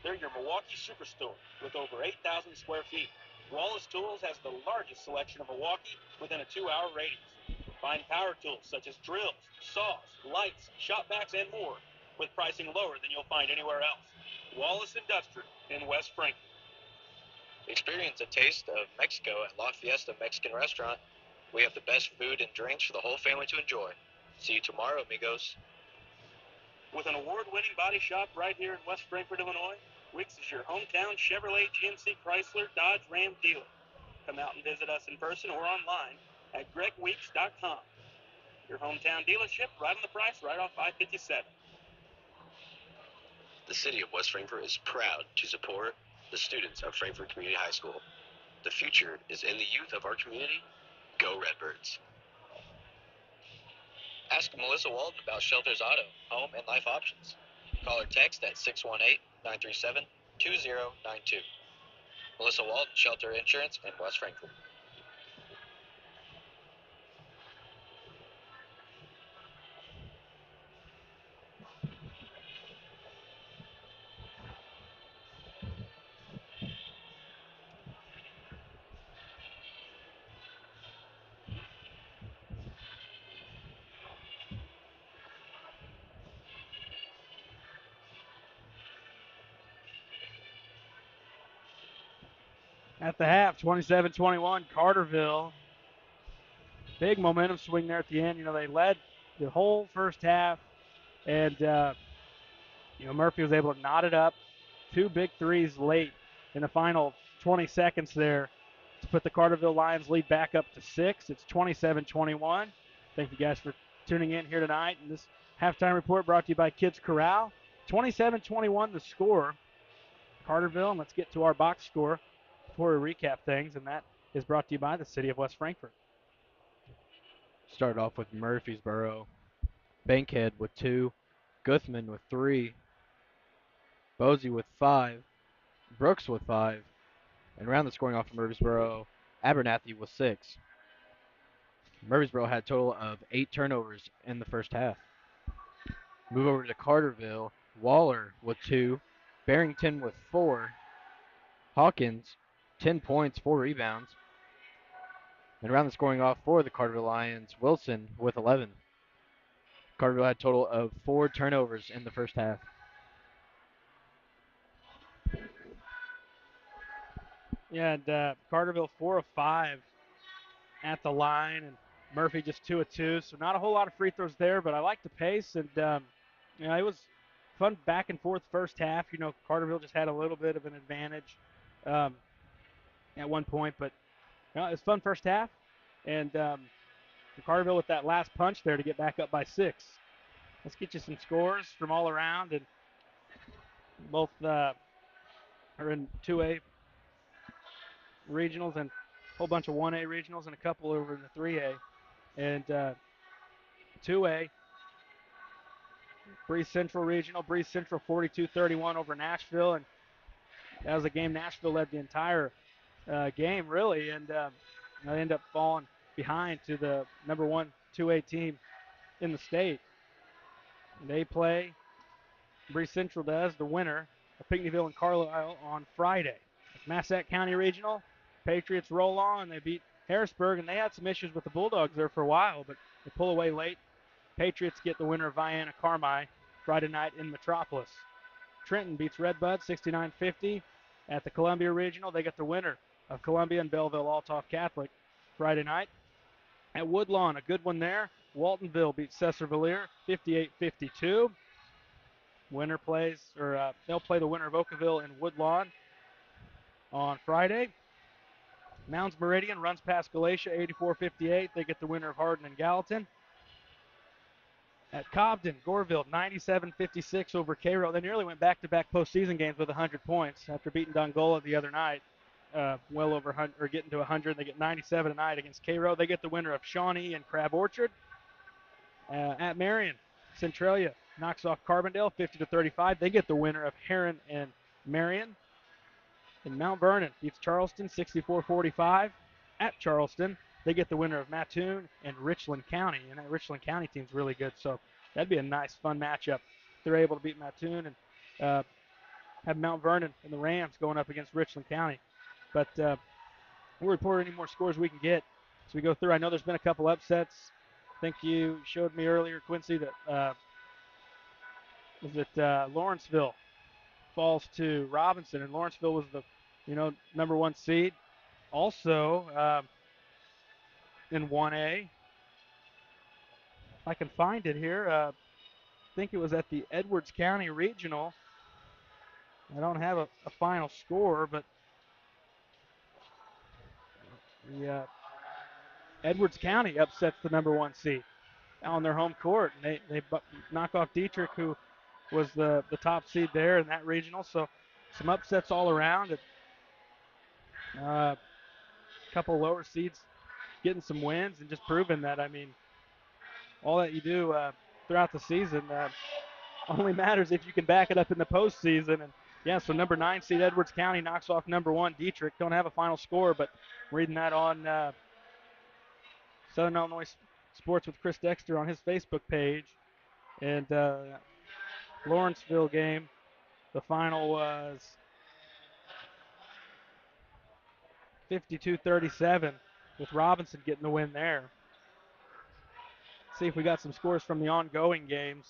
Speaker 1: they're your Milwaukee superstore with over 8,000 square feet. Wallace Tools has the largest selection of Milwaukee within a 2-hour radius. Find power tools such as drills, saws, lights, shop vacs, and more with pricing lower than you'll find anywhere else. Wallace Industrial in West Frankfort.
Speaker 2: Experience a taste of Mexico at La Fiesta Mexican Restaurant. We have the best food and drinks for the whole family to enjoy. See you tomorrow, amigos.
Speaker 1: With an award-winning body shop right here in West Frankfort, Illinois, Weeks is your hometown Chevrolet, GMC, Chrysler, Dodge, Ram dealer. Come out and visit us in person or online at gregweeks.com. Your hometown dealership, right on the price, right off I-57.
Speaker 3: The city of West Frankfort is proud to support the students of Frankfort Community High School. The future is in the youth of our community. Go Redbirds.
Speaker 2: Ask Melissa Walden about Shelter's auto, home, and life options. Call or text at 618-937-2092. Melissa Walden, Shelter Insurance in West Frankfort.
Speaker 4: at the half, 27-21, Carterville. Big momentum swing there at the end. They led the whole first half, and Murphy was able to knot it up. 2 big threes late in the final 20 seconds there to put the Carterville Lions lead back up to 6. It's 27-21. Thank you guys for tuning in here tonight. And this halftime report brought to you by Kids Corral. 27-21 the score. Carterville, and let's get to our box score before we recap things, and that is brought to you by the City of West Frankfort.
Speaker 5: Start off with Murphysboro. Bankhead with 2. Guthman with 3. Posey with 5. Brooks with 5. And around the scoring off of Murphysboro, Abernathy with 6. Murphysboro had a total of 8 turnovers in the first half. Move over to Carterville. Waller with 2. Barrington with 4. Hawkins, 10 points, 4 rebounds. And around the scoring off for the Carterville Lions, Wilson with 11. Carterville had a total of 4 turnovers in the first half.
Speaker 4: Yeah, and Carterville 4 of 5 at the line, and Murphy just 2 of 2. So not a whole lot of free throws there, but I like the pace, and it was fun back and forth first half. Carterville just had a little bit of an advantage at one point, but it was fun first half, and Carterville with that last punch there to get back up by 6. Let's get you some scores from all around, and both are in 2A regionals and a whole bunch of 1A regionals and a couple over in the 3A. And 2A, Breeze Central Regional. Breeze Central 42-31 over Nashville, and that was a game Nashville led the entire game, really, and they end up falling behind to the number 1 2A team in the state. They play, Breeze Central does, the winner of Pinckneyville and Carlisle on Friday. Massac County Regional, Patriots roll on. They beat Harrisburg, and they had some issues with the Bulldogs there for a while, but they pull away late. Patriots get the winner of Vienna Carmi Friday night in Metropolis. Trenton beats Redbud 69-50 at the Columbia Regional. They get the winner of Columbia and Belleville Althoff Catholic Friday night. At Woodlawn, a good one there. Waltonville beats Cesar-Valier 58-52. Winner plays, or they'll play the winner of Oakville and Woodlawn on Friday. Mounds Meridian runs past Galatia 84-58. They get the winner of Hardin and Gallatin. At Cobden, Goreville 97-56 over Cairo. They nearly went back-to-back postseason games with 100 points after beating Dongola the other night. Well over 100, or getting to 100. They get 97 tonight against Cairo. They get the winner of Shawnee and Crab Orchard. At Marion, Centralia knocks off Carbondale 50-35. They get the winner of Heron and Marion. And Mount Vernon beats Charleston 64-45. At Charleston, they get the winner of Mattoon and Richland County. And that Richland County team's really good, so that'd be a nice, fun matchup. If they're able to beat Mattoon and have Mount Vernon and the Rams going up against Richland County. But we'll report any more scores we can get as we go through. I know there's been a couple upsets. I think you showed me earlier, Quincy, that Lawrenceville falls to Robinson, and Lawrenceville was the number 1 seed. Also in 1A, if I can find it here, I think it was at the Edwards County Regional. I don't have a final score, but the Edwards County upsets the number 1 seed on their home court, and they knock off Dietrich, who was the top seed there in that regional. So some upsets all around. A couple lower seeds getting some wins and just proving that, all that you do throughout the season only matters if you can back it up in the postseason. And yeah, so number 9 seed Edwards County knocks off number 1 Dietrich. Don't have a final score, but reading that on Southern Illinois Sports with Chris Dexter on his Facebook page. And Lawrenceville game, the final was 52-37 with Robinson getting the win there. See if we got some scores from the ongoing games.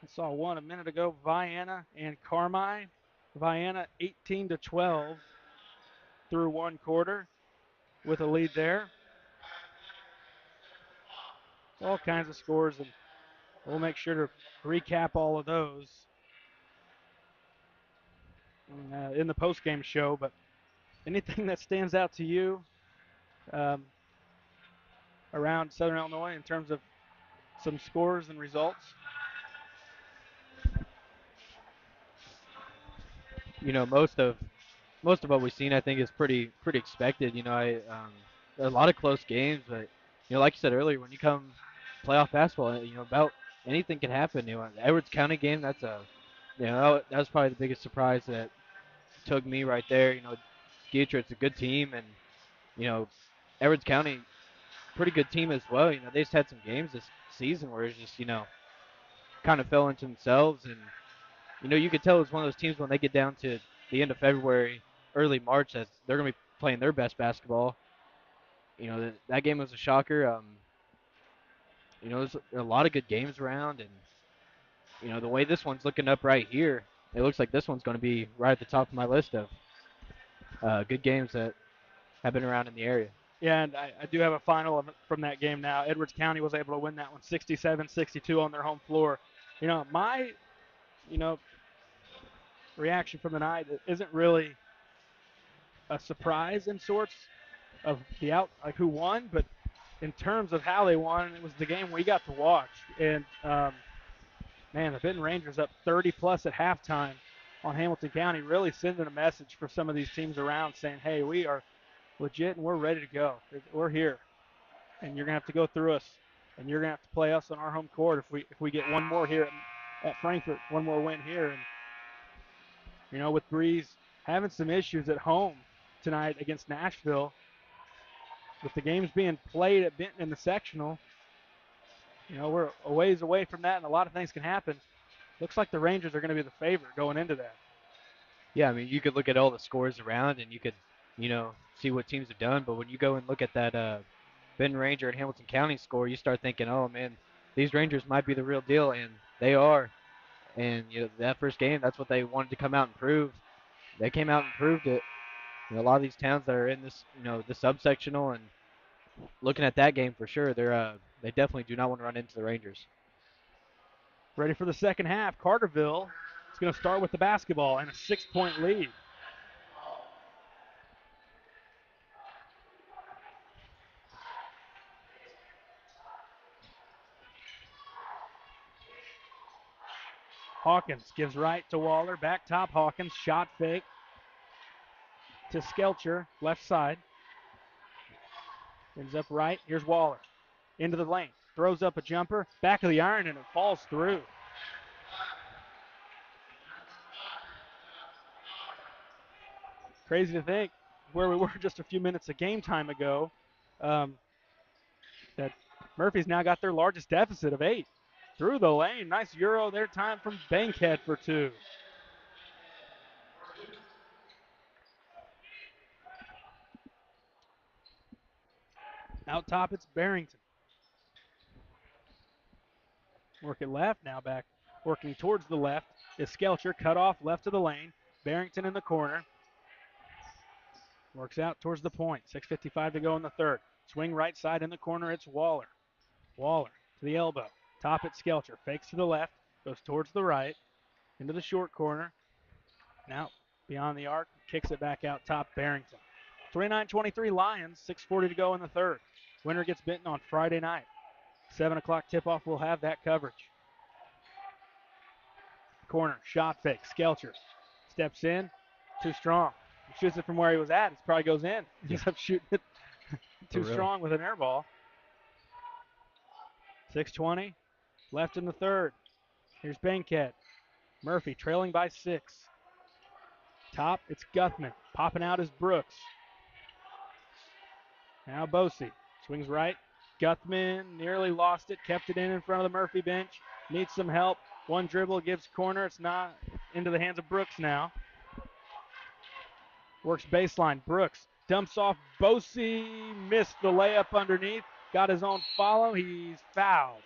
Speaker 4: I saw one a minute ago, Vienna and Carmi. Vienna 18-12 through one quarter with a lead there. All kinds of scores, and we'll make sure to recap all of those in the post-game show. But anything that stands out to you around Southern Illinois in terms of some scores and results?
Speaker 5: Most of what we've seen, I think, is pretty expected. There are a lot of close games, but like you said earlier, when you come playoff basketball, about anything can happen. The Edwards County game, that was probably the biggest surprise that took me right there. Dietrich's a good team, and Edwards County, pretty good team as well. They just had some games this season where it's just kind of fell into themselves, and you could tell it's one of those teams when they get down to the end of February, early March, that they're going to be playing their best basketball. That game was a shocker. There's a lot of good games around, and the way this one's looking up right here, it looks like this one's going to be right at the top of my list of good games that have been around in the area.
Speaker 4: Yeah, and I do have a final from that game now. Edwards County was able to win that one 67-62 on their home floor. My reaction from the night isn't really a surprise in sorts of like who won, but in terms of how they won, it was the game we got to watch. And man, the Benton Rangers up 30 plus at halftime on Hamilton County, really sending a message for some of these teams around, saying, "Hey, we are legit and we're ready to go. We're here, and you're gonna have to go through us, and you're gonna have to play us on our home court if we get one more here at Frankfort, one more win here." And with Breeze having some issues at home tonight against Nashville, with the games being played at Benton in the sectional, we're a ways away from that, and a lot of things can happen. Looks like the Rangers are going to be the favorite going into that.
Speaker 5: Yeah, I mean, you could look at all the scores around, and you could, see what teams have done. But when you go and look at that Benton Ranger and Hamilton County score, you start thinking, oh man, these Rangers might be the real deal, and they are. And that first game, that's what they wanted to come out and prove. They came out and proved it. A lot of these towns that are in this, the subsectional, and looking at that game for sure, they definitely do not want to run into the Rangers.
Speaker 4: Ready for the second half. Carterville is going to start with the basketball and a 6-point lead. Hawkins gives right to Waller. Back top, Hawkins. Shot fake to Skelcher, left side. Ends up right. Here's Waller. Into the lane. Throws up a jumper. Back of the iron, and it falls through. Crazy to think where we were just a few minutes of game time ago, that Murphy's now got their largest deficit of 8. Through the lane. Nice Euro there, time from Bankhead for 2. Out top, it's Barrington. Work it left, now back working towards the left is Skelcher, cut off left of the lane. Barrington in the corner. Works out towards the point. 6:55 to go in the third. Swing right side in the corner, it's Waller. Waller to the elbow. Top it, Skelcher. Fakes to the left, goes towards the right, into the short corner. Now beyond the arc, kicks it back out top, Barrington. 29-23 Lions, 6:40 to go in the third. Winner gets Benton on Friday night. 7 o'clock tip-off, we'll have that coverage. Corner, shot fake, Skelcher. Steps in, too strong. He shoots it from where he was at, it probably goes in. He ends up shooting it too strong with an air ball. 6:20 left in the third. Here's Bankhead. Murphy trailing by 6. Top, it's Guthman. Popping out is Brooks. Now Bosey swings right. Guthman nearly lost it, kept it in front of the Murphy bench. Needs some help. One dribble, gives corner. It's not into the hands of Brooks now. Works baseline. Brooks dumps off Bosey. Missed the layup underneath. Got his own follow. He's fouled.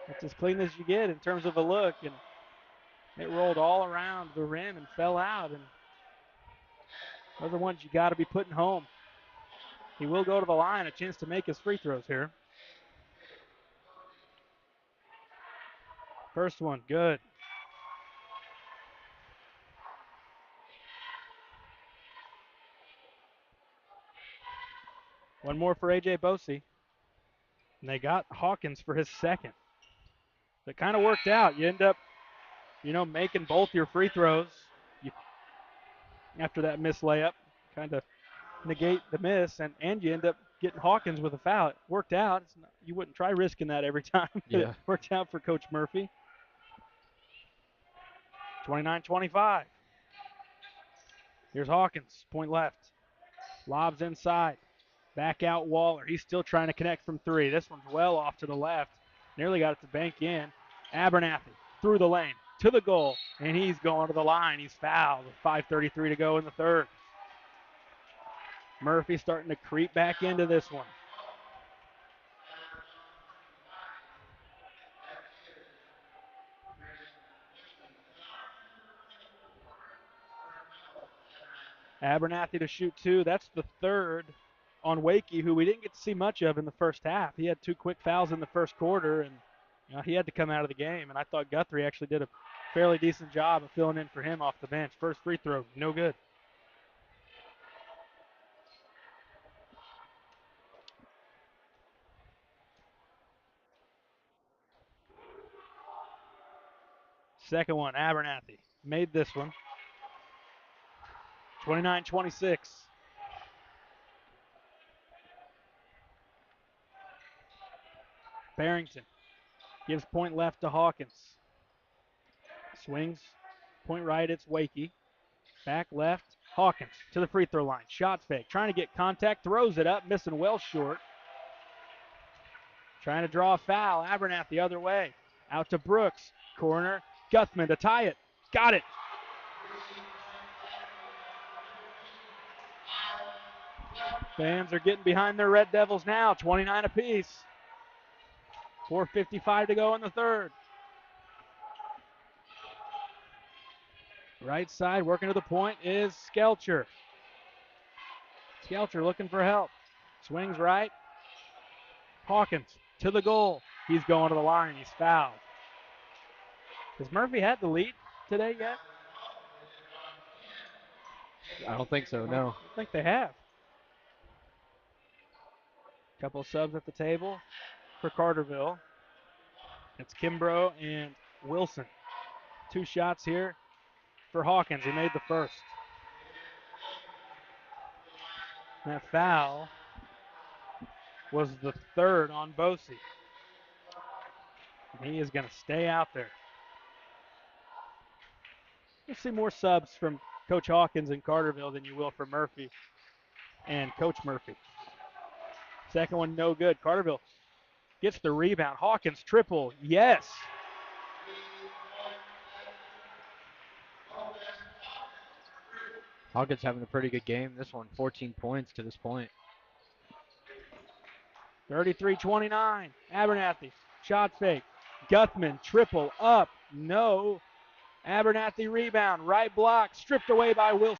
Speaker 4: That's as clean as you get in terms of a look. And it rolled all around the rim and fell out. And Those are ones you got to be putting home. He will go to the line, a chance to make his free throws here. First one, good. One more for A.J. Bosey. And they got Hawkins for his second. It kind of worked out. You end up, making both your free throws after that missed layup. Kind of negate the miss, and you end up getting Hawkins with a foul. It worked out. You wouldn't try risking that every time, but
Speaker 5: Yeah.
Speaker 4: it worked out for Coach Murphy. 29-25. Here's Hawkins, point left. Lobs inside. Back out Waller. He's still trying to connect from three. This one's well off to the left. Nearly got it to bank in. Abernathy through the lane to the goal, and he's going to the line. He's fouled with 5:33 to go in the third. Murphy starting to creep back into this one. Abernathy to shoot two. That's the third on Wakey, who we didn't get to see much of in the first half. He had two quick fouls in the first quarter, and he had to come out of the game. And I thought Guthrie actually did a fairly decent job of filling in for him off the bench. First free throw, no good. Second one, Abernathy made this one. 29-26. Barrington gives point left to Hawkins. Swings, point right, it's Wakey. Back left, Hawkins to the free throw line. Shot fake, trying to get contact, throws it up, missing well short. Trying to draw a foul, Abernathy the other way. Out to Brooks, corner, Guthman to tie it. Got it. Fans are getting behind their Red Devils now, 29 apiece. 4:55 to go in the third. Right side, working to the point, is Skelcher. Skelcher looking for help. Swings right. Hawkins to the goal. He's going to the line. He's fouled. Has Murphy had the lead today yet?
Speaker 5: I don't think so, no.
Speaker 4: I think they have. Couple subs at the table for Carterville. It's Kimbrough and Wilson. Two shots here for Hawkins. He made the first. That foul was the third on Bosey. And he is going to stay out there. You'll see more subs from Coach Hawkins and Carterville than you will for Murphy and Coach Murphy. Second one, no good. Carterville gets the rebound. Hawkins triple, yes.
Speaker 5: Hawkins having a pretty good game. This one, 14 points to this point.
Speaker 4: 33-29. Abernathy, shot fake. Guthman, triple up, no. Abernathy rebound, right block, stripped away by Wilson.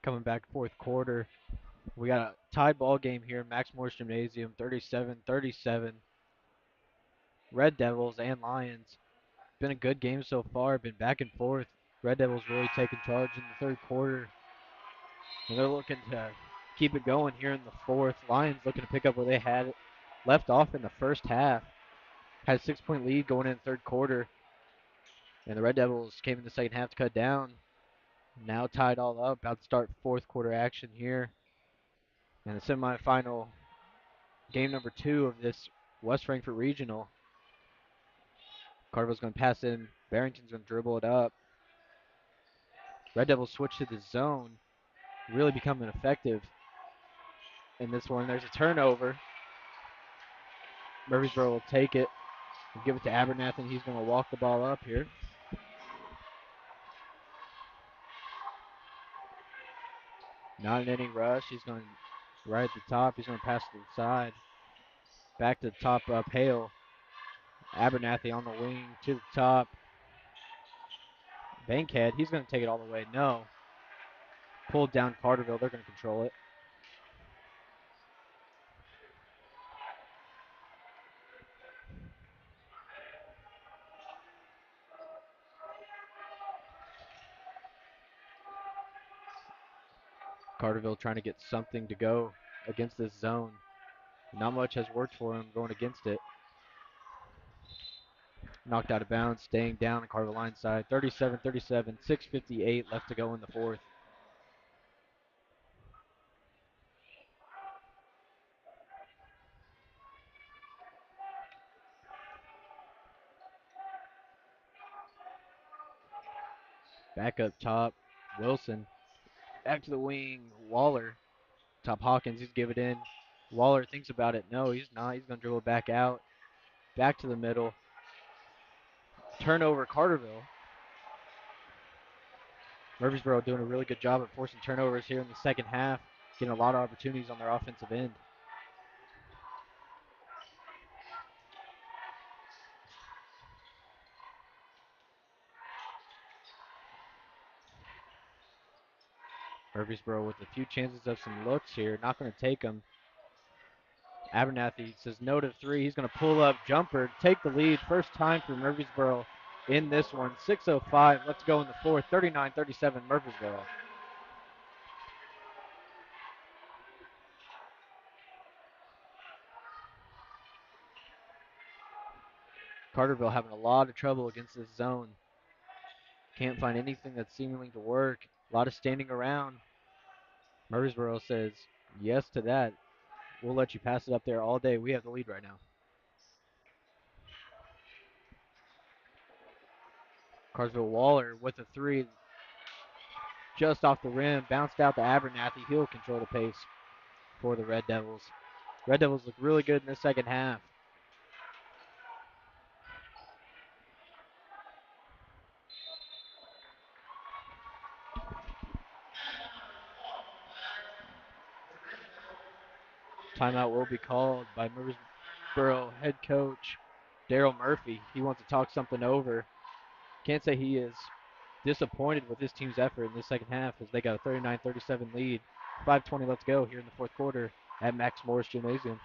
Speaker 5: Coming back fourth quarter. We got a tied ball game here, Max Morris Gymnasium, 37-37. Red Devils and Lions. Been a good game so far, been back and forth. Red Devils really taking charge in the third quarter, and they're looking to keep it going here in the fourth. Lions looking to pick up where they had it left off in the first half. Had a 6-point lead going in the third quarter, and the Red Devils came in the second half to cut down. Now tied all up, about to start fourth quarter action here. And the semifinal game number 2 of this West Frankfort Regional. Carterville's going to pass in. Barrington's going to dribble it up. Red Devils switch to the zone, really becoming effective in this one. There's a turnover. Murphysboro will take it and give it to Abernathy. He's going to walk the ball up here. Not in any rush. He's going right at the top. He's going to pass to the side. Back to the top up Hale. Abernathy on the wing to the top. Bankhead, he's going to take it all the way. No. Pulled down Carterville. They're going to control it. Carterville trying to get something to go against this zone. Not much has worked for him going against it. Knocked out of bounds, staying down on Carterville line side. 37-37, 6:58 left to go in the fourth. Back up top, Wilson. Back to the wing, Waller. Top Hawkins, he's give it in. Waller thinks about it. No, he's not. He's going to dribble it back out. Back to the middle. Turnover, Carterville. Murphysboro doing a really good job at forcing turnovers here in the second half. Getting a lot of opportunities on their offensive end. Murphysboro with a few chances of some looks here. Not going to take them. Abernathy says no to 3. He's going to pull up jumper, take the lead. First time for Murphysboro in this one. 6:05. Let's go in the fourth. 39-37 Murphysboro. Carterville having a lot of trouble against this zone. Can't find anything that's seemingly to work. A lot of standing around. Murphysboro says yes to that. We'll let you pass it up there all day. We have the lead right now. Carterville Waller with a 3. Just off the rim. Bounced out to Abernathy. He'll control the pace for the Red Devils. Red Devils look really good in the second half. Timeout will be called by Murphysboro head coach Daryl Murphy. He wants to talk something over. Can't say he is disappointed with his team's effort in the second half as they got a 39-37 lead. 5:20 left to go here in the fourth quarter at Max Morris Gymnasium.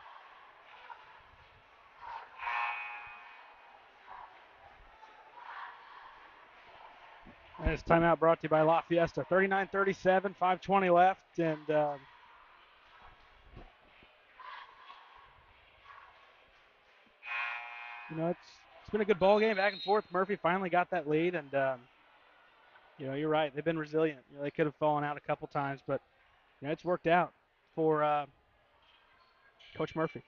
Speaker 4: And this timeout brought to you by La Fiesta. 39-37, 5:20 left, and it's been a good ball game, back and forth. Murphy finally got that lead, and you're right. They've been resilient. They could have fallen out a couple times, but it's worked out for Coach Murphy.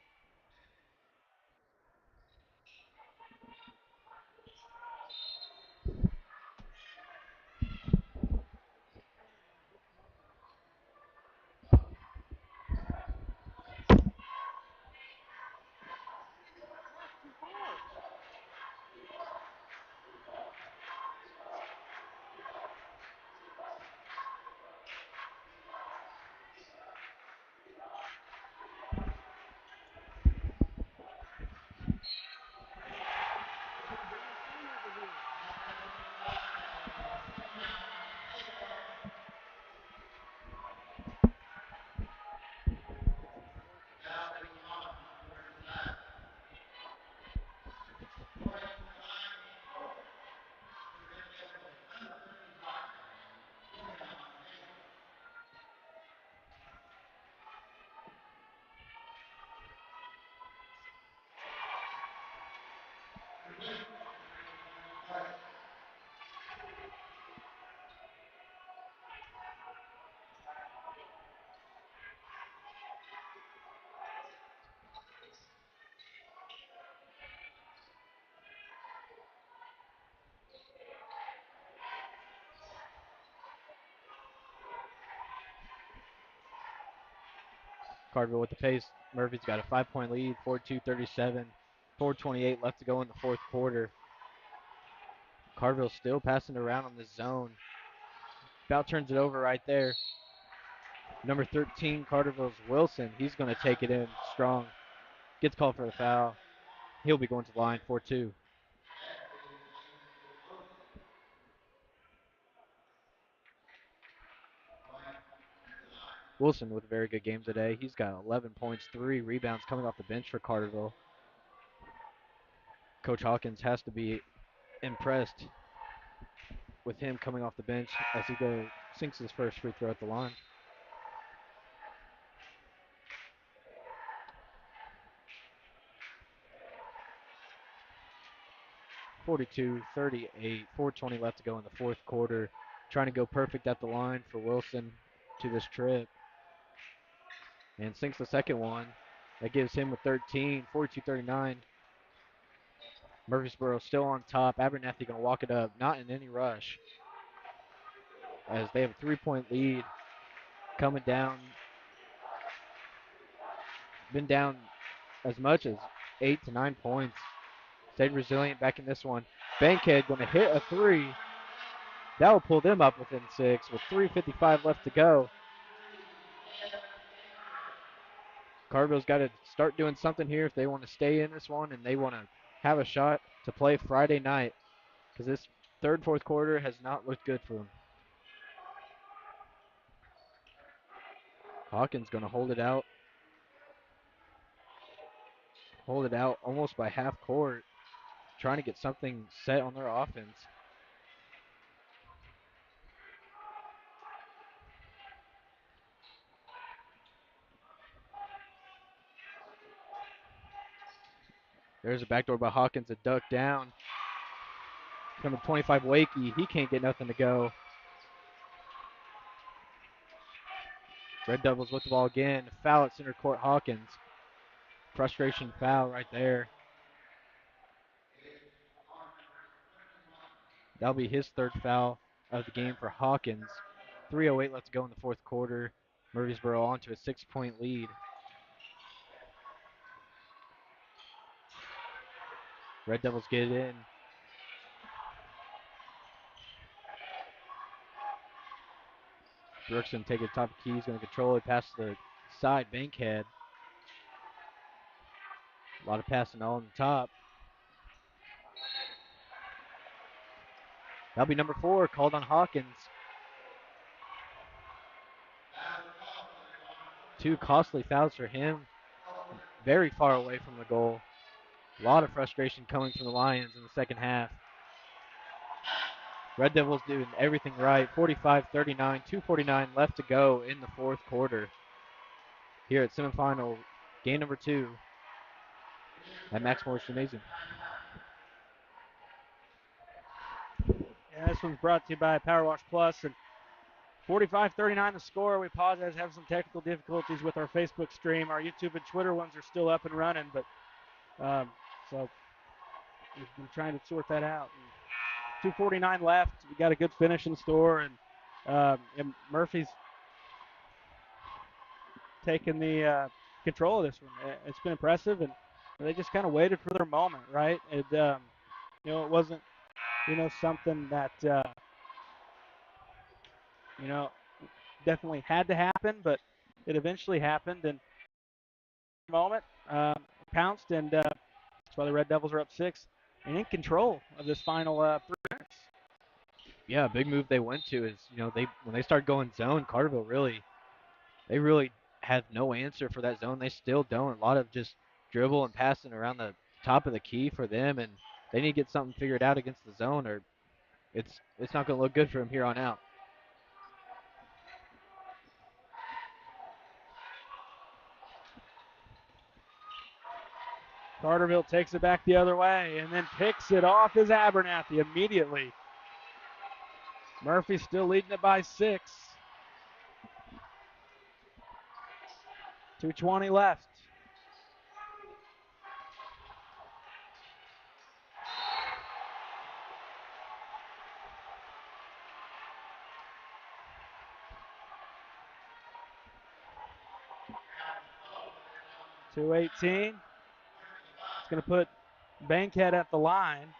Speaker 5: Carterville with the pace. Murphy's got a 5-point lead, 42-37, 4:28 left to go in the fourth quarter. Carterville still passing around on the zone. About turns it over right there. Number 13, Carterville's Wilson. He's going to take it in strong. Gets called for the foul. He'll be going to the line 4-2. Wilson with a very good game today. He's got 11 points, 3 rebounds coming off the bench for Carterville. Coach Hawkins has to be impressed with him coming off the bench as he sinks his first free throw at the line. (42-38), 4:20 left to go in the fourth quarter. Trying to go perfect at the line for Wilson to this trip. And sinks the second one. That gives him a 13, 42-39. Murphysboro still on top. Abernathy going to walk it up, not in any rush, as they have a 3-point lead coming down. Been down as much as 8 to 9 points. Stayed resilient back in this one. Bankhead going to hit a 3. That will pull them up within 6 with 3:55 left to go. Carterville's got to start doing something here if they want to stay in this one and they want to have a shot to play Friday night, because this third, fourth quarter has not looked good for them. Hawkins going to hold it out. Hold it out almost by half court, trying to get something set on their offense. There's a backdoor by Hawkins, a duck down. Number 25, Wakey, he can't get nothing to go. Red Devils with the ball again. Foul at center court, Hawkins. Frustration foul right there. That'll be his third foul of the game for Hawkins. 3:08 left to go in the fourth quarter. Murphysboro on to a 6-point lead. Red Devils get it in. Brooks going to take it top of key. He's going to control it past the side Bankhead. A lot of passing all on the top. That'll be number 4, called on Hawkins. 2 costly fouls for him. Very far away from the goal. A lot of frustration coming from the Lions in the second half. Red Devils doing everything right. 45-39, 2:49 left to go in the fourth quarter here at semifinal game number 2 at Max Morris Gymnasium.
Speaker 4: Yeah, this one's brought to you by Power Wash Plus, and 45-39 the score. We apologize, have some technical difficulties with our Facebook stream. Our YouTube and Twitter ones are still up and running, but so we've been trying to sort that out. And 2:49 left. We got a good finish in store, and Murphy's taking the control of this one. It's been impressive, and they just kind of waited for their moment, right? It it wasn't something that definitely had to happen, but it eventually happened, and moment pounced, and that's why the Red Devils are up 6 and in control of this final 3 minutes.
Speaker 5: Yeah, a big move they went to is, they when they started going zone, Carterville really had no answer for that zone. They still don't. A lot of just dribble and passing around the top of the key for them, and they need to get something figured out against the zone, or it's not going to look good for them here on out.
Speaker 4: Carterville takes it back the other way and then picks it off is Abernathy immediately. Murphy still leading it by 6. 2:20 left. .218. It's going to put Bankhead at the line.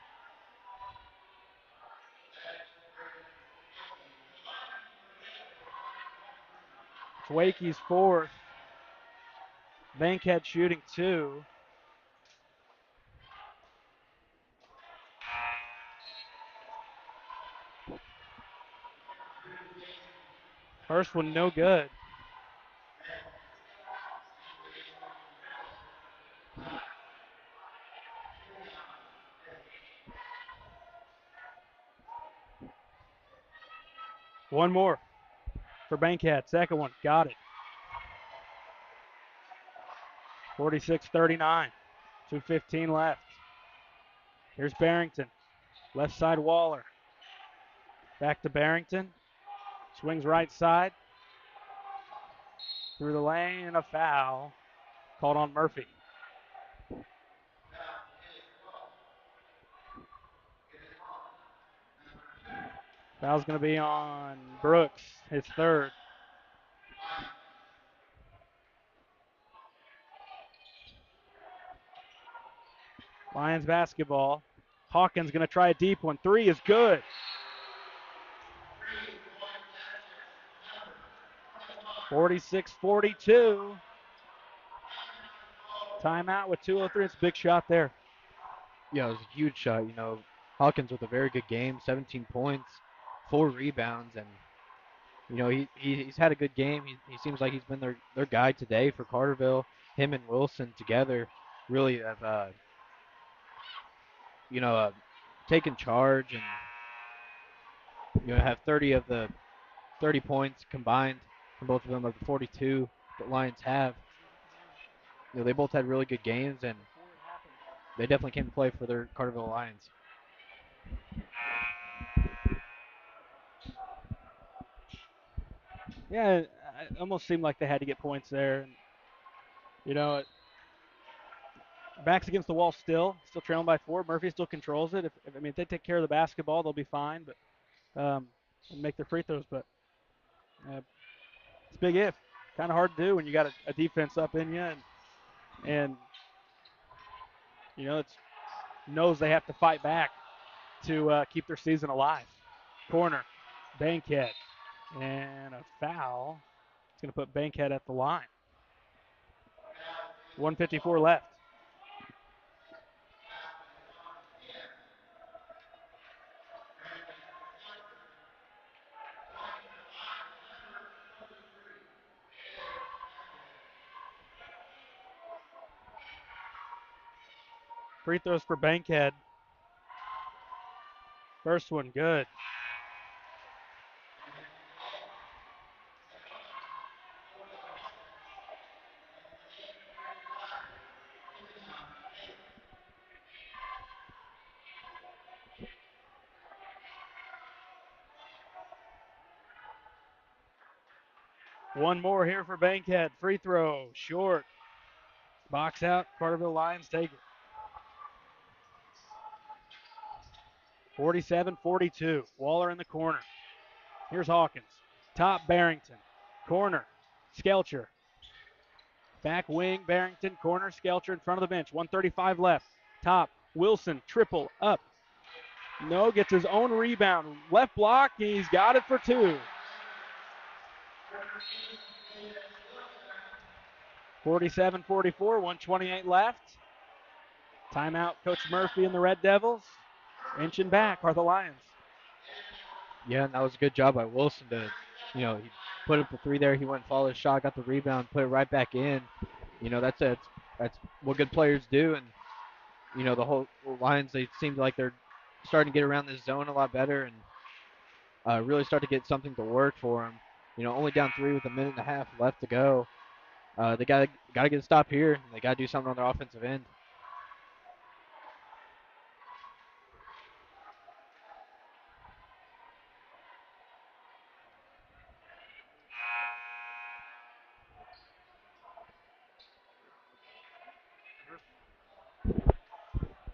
Speaker 4: It's Wakey's 4th. Bankhead shooting 2. First one no good. One more for Bankhead. Second one, got it. 46-39. 2:15 left. Here's Barrington. Left side Waller. Back to Barrington. Swings right side. Through the lane and a foul. Called on Murphy. Foul's going to be on Brooks, his 3rd. Lions basketball. Hawkins going to try a deep one. 3 is good. .46-42. Timeout with 2:03. It's a big shot there.
Speaker 5: Yeah, it was a huge shot. Hawkins with a very good game, 17 points, 4 rebounds, and he's had a good game. He seems like he's been their guy today for Carterville. Him and Wilson together really have taken charge and have 30 of the 30 points combined from both of them of the 42 that Lions have. They both had really good games, and they definitely came to play for their Carterville Lions.
Speaker 4: Yeah, it almost seemed like they had to get points there. And, backs against the wall still trailing by 4. Murphy still controls it. If they take care of the basketball, they'll be fine. But and make their free throws. But it's big if. Kind of hard to do when you got a defense up in you, and it's knows they have to fight back to keep their season alive. Corner, Bankhead, and a foul. It's going to put Bankhead at the line. 1:54 left. Free throws for Bankhead. First one good. One more here for Bankhead. Free throw, short. Box out. Carterville Lions take it. 47-42. Waller in the corner. Here's Hawkins. Top Barrington. Corner. Skelcher. Back wing Barrington. Corner Skelcher in front of the bench. 1:35 left. Top. Wilson. Triple up. No, gets his own rebound. Left block. He's got it for two. 47-44. 1:28 left. Timeout, Coach Murphy and the Red Devils. Inching back are the Lions.
Speaker 5: Yeah, and that was a good job by Wilson to, he put up the three there. He went and followed his shot, got the rebound, put it right back in. That's what good players do. And, the whole Lions, they seem like they're starting to get around this zone a lot better and really start to get something to work for them. Only down three with a minute and a half left to go. They got to get a stop here. And they got to do something on their offensive end.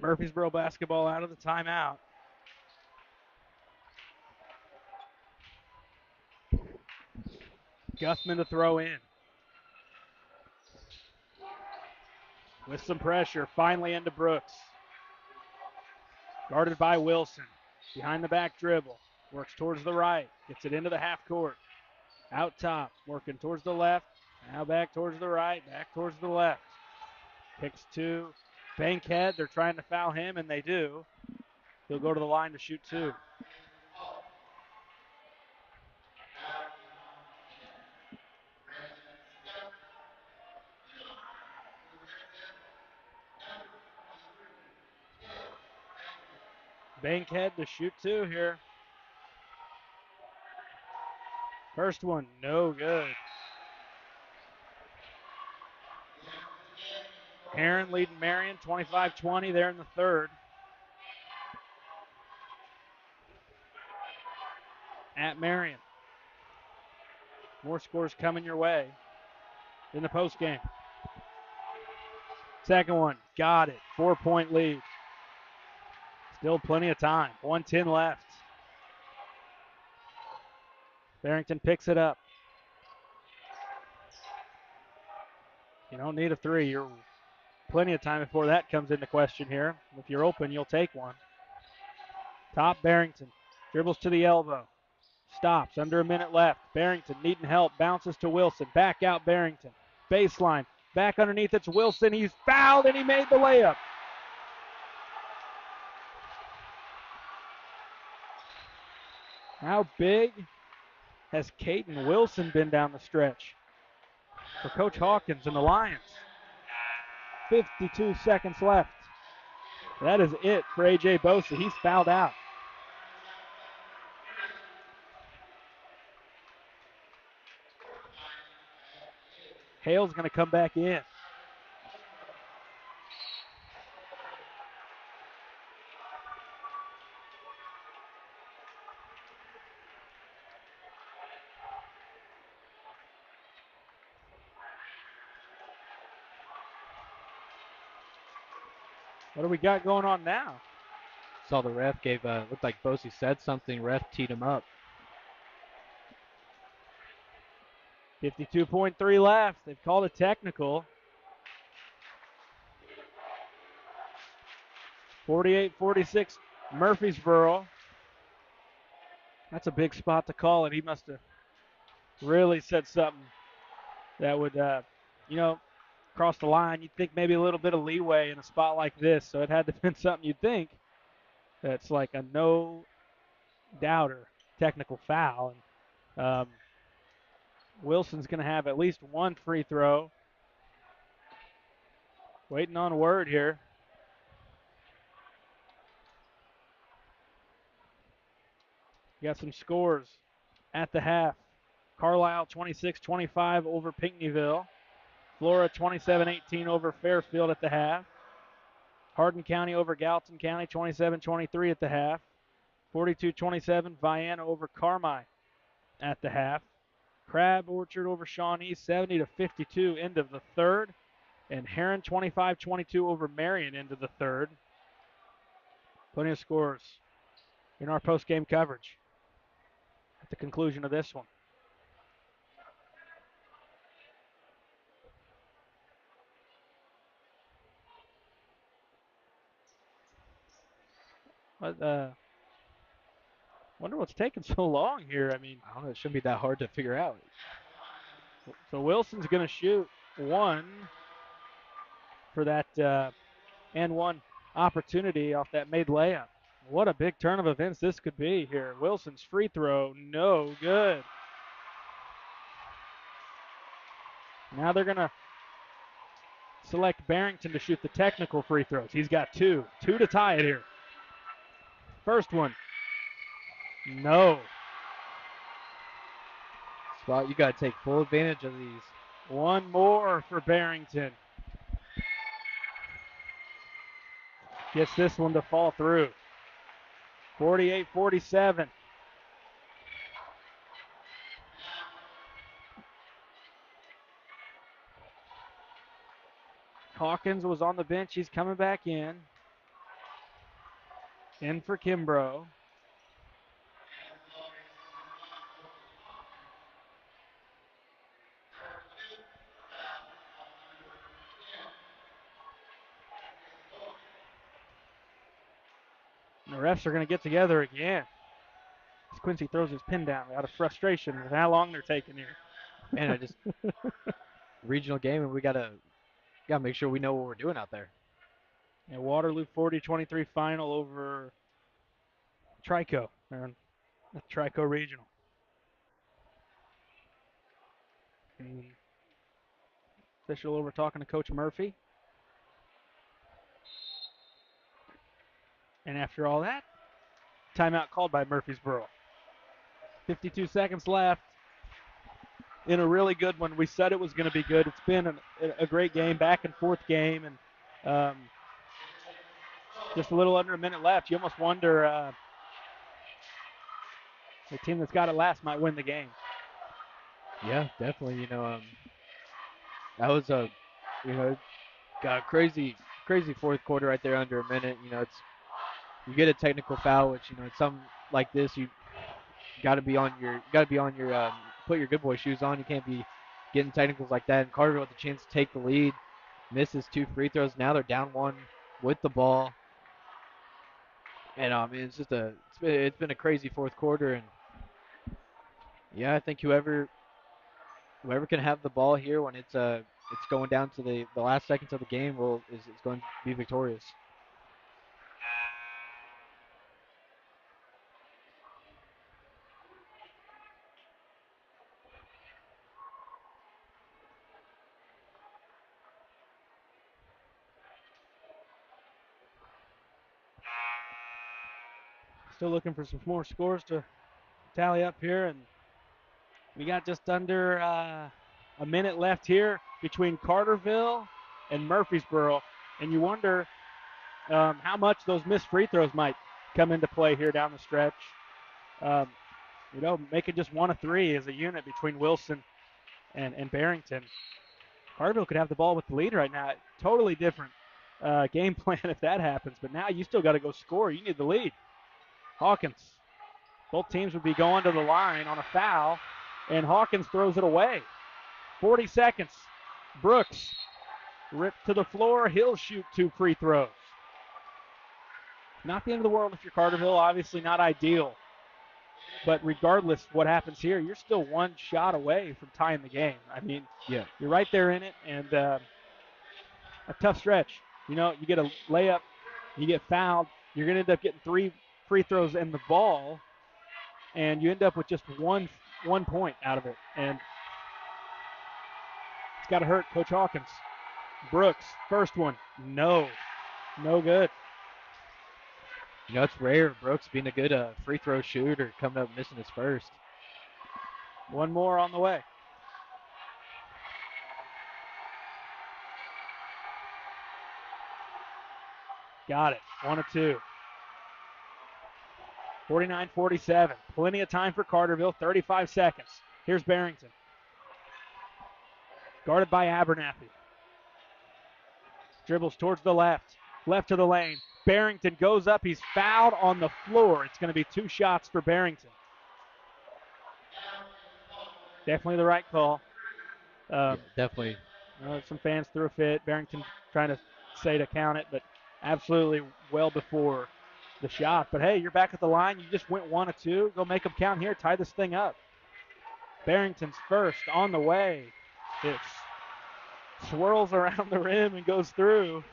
Speaker 4: Murphysboro basketball out of the timeout. Guthman to throw in. With some pressure, finally into Brooks. Guarded by Wilson. Behind the back dribble. Works towards the right. Gets it into the half court. Out top. Working towards the left. Now back towards the right. Back towards the left. Kicks to Bankhead. They're trying to foul him, and they do. He'll go to the line to shoot two. Bankhead to shoot two here. First one, no good. Heron leading Marion 25-20 there in the third. At Marion. More scores coming your way in the postgame. Second one, got it. 4-point lead. Still plenty of time. 1:10 left. Barrington picks it up. You don't need a three. You're plenty of time before that comes into question here. If you're open, you'll take one. Top Barrington. Dribbles to the elbow. Stops. Under a minute left. Barrington needing help. Bounces to Wilson. Back out Barrington. Baseline. Back underneath. It's Wilson. He's fouled and he made the layup. How big has Caden Wilson been down the stretch for Coach Hawkins and the Lions? 52 seconds left. That is it for A.J. Bosa. He's fouled out. Hale's going to come back in. What do we got going on now?
Speaker 5: Saw the ref looked like Bosie said something. Ref teed him up.
Speaker 4: 52.3 left. They've called a technical. 48-46 Murphysboro. That's a big spot to call it. He must have really said something that would, cross the line. You'd think maybe a little bit of leeway in a spot like this. So it had to have been something you'd think that's like a no doubter technical foul. And Wilson's going to have at least one free throw. Waiting on a word here. Got some scores at the half. Carlisle 26-25 over Pinckneyville. Flora 27-18 over Fairfield at the half. Hardin County over Gallatin County 27-23 at the half. 42-27 Vienna over Carmi at the half. Crab Orchard over Shawnee, 70-52, end of the third. And Heron 25-22 over Marion into the third. Plenty of scores in our post-game coverage at the conclusion of this one. But wonder what's taking so long here. I mean,
Speaker 5: I don't know. It shouldn't be that hard to figure out.
Speaker 4: so Wilson's going to shoot one for that and one opportunity off that made layup. What a big turn of events this could be here. Wilson's free throw, no good. Now they're going to select Barrington to shoot the technical free throws. He's got two to tie it here. First one, no.
Speaker 5: Spot, you got to take full advantage of these.
Speaker 4: One more for Barrington. Gets this one to fall through. 48-47. Hawkins was on the bench. He's coming back in. In for Kimbrough. And the refs are going to get together again. As Quincy throws his pin down out of frustration with how long they're taking here.
Speaker 5: Man, I just regional game, and we gotta make sure we know what we're doing out there.
Speaker 4: And Waterloo 40-23 final over Trico. They're in the Trico Regional. And official over talking to Coach Murphy. And after all that, timeout called by Murphysboro. 52 seconds left in a really good one. We said it was going to be good. It's been a great game, back and forth game, and just a little under a minute left. You almost wonder the team that's got it last might win the game.
Speaker 5: Yeah, definitely. That was got a crazy fourth quarter right there under a minute. You get a technical foul, which it's something like this you got to be on your put your good boy shoes on. You can't be getting technicals like that. And Carterville with the chance to take the lead, misses two free throws. Now they're down one with the ball, and it's been a crazy fourth quarter. And yeah, I think whoever can have the ball here when it's going down to the last seconds of the game is going to be victorious.
Speaker 4: Still looking for some more scores to tally up here, and we got just under a minute left here between Carterville and Murphysboro, and you wonder how much those missed free throws might come into play here down the stretch. Making just one of three as a unit between Wilson and Barrington. Carterville could have the ball with the lead right now. Totally different game plan if that happens, but now you still got to go score. You need the lead. Hawkins. Both teams would be going to the line on a foul, and Hawkins throws it away. 40 seconds. Brooks ripped to the floor. He'll shoot two free throws. Not the end of the world if you're Carterville. Obviously not ideal. But regardless of what happens here, you're still one shot away from tying the game. I mean,
Speaker 5: yeah,
Speaker 4: you're right there in it, and a tough stretch. You get a layup, you get fouled, you're going to end up getting three free throws in the ball, and you end up with just one point out of it. And it's got to hurt Coach Hawkins. Brooks, first one, no good.
Speaker 5: It's rare Brooks being a good free throw shooter coming up missing his first.
Speaker 4: One more on the way. Got it. 1 of 2. 49-47. Plenty of time for Carterville. 35 seconds. Here's Barrington. Guarded by Abernathy. Dribbles towards the left. Left to the lane. Barrington goes up. He's fouled on the floor. It's going to be 2 shots for Barrington. Definitely the right call.
Speaker 5: Definitely.
Speaker 4: Some fans threw a fit. Barrington trying to say to count it, but absolutely well before the shot. But hey, you're back at the line. You just went 1 of 2. Go make them count here. Tie this thing up. Barrington's first on the way. It swirls around the rim and goes through.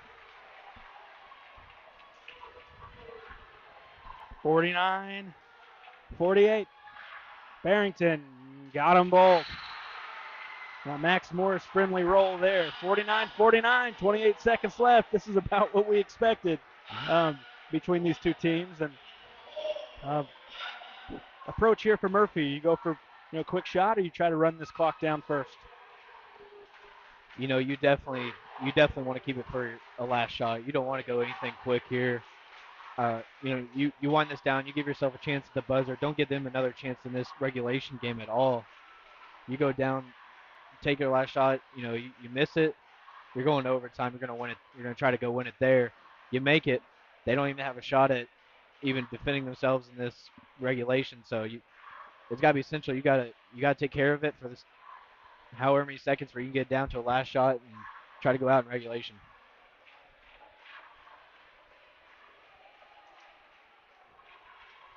Speaker 4: 49-48. Barrington got them both. Now Max Morris friendly roll there. 49-49, 28 seconds left. This is about what we expected between these two teams. And approach here for Murphy. You go for quick shot, or you try to run this clock down first?
Speaker 5: You definitely want to keep it for a last shot. You don't want to go anything quick here. You wind this down. You give yourself a chance at the buzzer. Don't give them another chance in this regulation game at all. You go down, take your last shot. You miss it. You're going to overtime. You're going to win it. You're going to try to go win it there. You make it. They don't even have a shot at even defending themselves in this regulation. So it's got to be essential. You got to take care of it for this however many seconds where you can get down to a last shot and try to go out in regulation.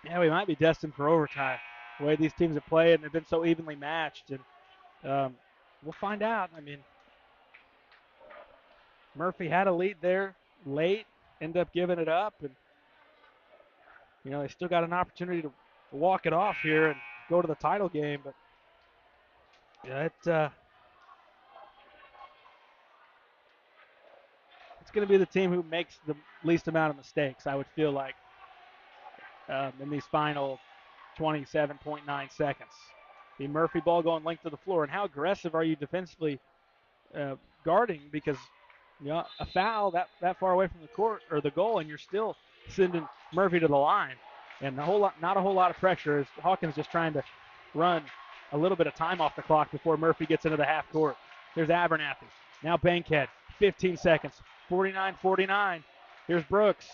Speaker 4: Yeah, we might be destined for overtime. The way these teams have played, and they've been so evenly matched, and we'll find out. I mean, Murphy had a lead there late, ended up giving it up, and they still got an opportunity to walk it off here and go to the title game. But it's going to be the team who makes the least amount of mistakes, I would feel like, in these final 27.9 seconds. The Murphy ball going length of the floor. And how aggressive are you defensively guarding? Because a foul that far away from the court or the goal, and you're still sending Murphy to the line. And not a whole lot of pressure as Hawkins just trying to run a little bit of time off the clock before Murphy gets into the half court. There's Abernathy. Now Bankhead. 15 seconds. 49-49. Here's Brooks.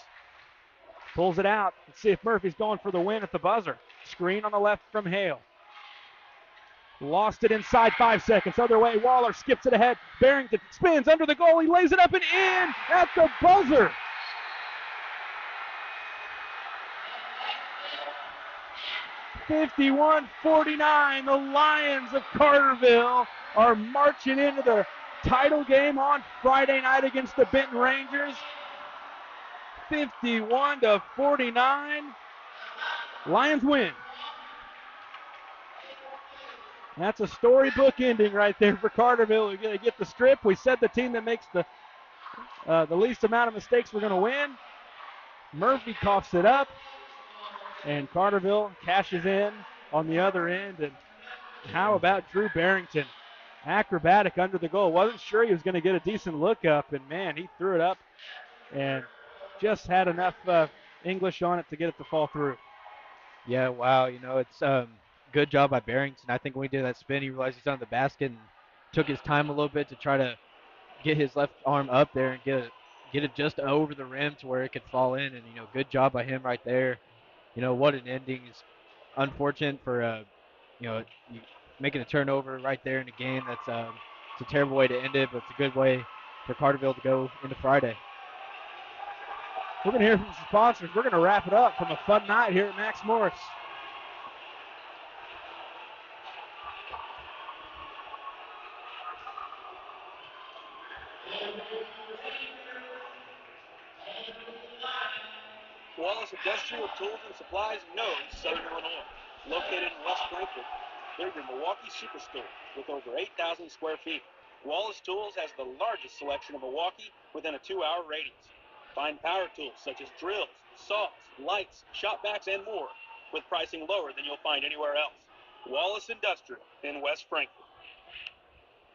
Speaker 4: Pulls it out. Let's see if Murphy's going for the win at the buzzer. Screen on the left from Hale. Lost it inside 5 seconds. Other way, Waller skips it ahead. Barrington spins under the goal. He lays it up and in at the buzzer. (51-49). The Lions of Carterville are marching into the title game on Friday night against the Benton Rangers. 51-49. Lions win. That's a storybook ending right there for Carterville. We're going to get the strip. We said the team that makes the least amount of mistakes we're going to win. Murphy coughs it up, and Carterville cashes in on the other end. And how about Drew Barrington? Acrobatic under the goal. Wasn't sure he was going to get a decent look up, and man, he threw it up and just had enough English on it to get it to fall through.
Speaker 5: Yeah, wow. It's good job by Barrington. I think when he did that spin, he realized he's on the basket and took his time a little bit to try to get his left arm up there and get it just over the rim to where it could fall in. And good job by him right there. What an ending. It's unfortunate for making a turnover right there in the game. That's it's a terrible way to end it, but it's a good way for Carterville to go into Friday.
Speaker 4: We're going to hear from some sponsors. We're going to wrap it up from a fun night here at Max Morris.
Speaker 1: Wallace Industrial Tools and Supplies knows Southern Illinois. Located in West Frankfort, they're your Milwaukee superstore with over 8,000 square feet. Wallace Tools has the largest selection of Milwaukee within a 2-hour radius. Find power tools such as drills, saws, lights, shop vacs, and more with pricing lower than you'll find anywhere else. Wallace Industrial in West Frankfort.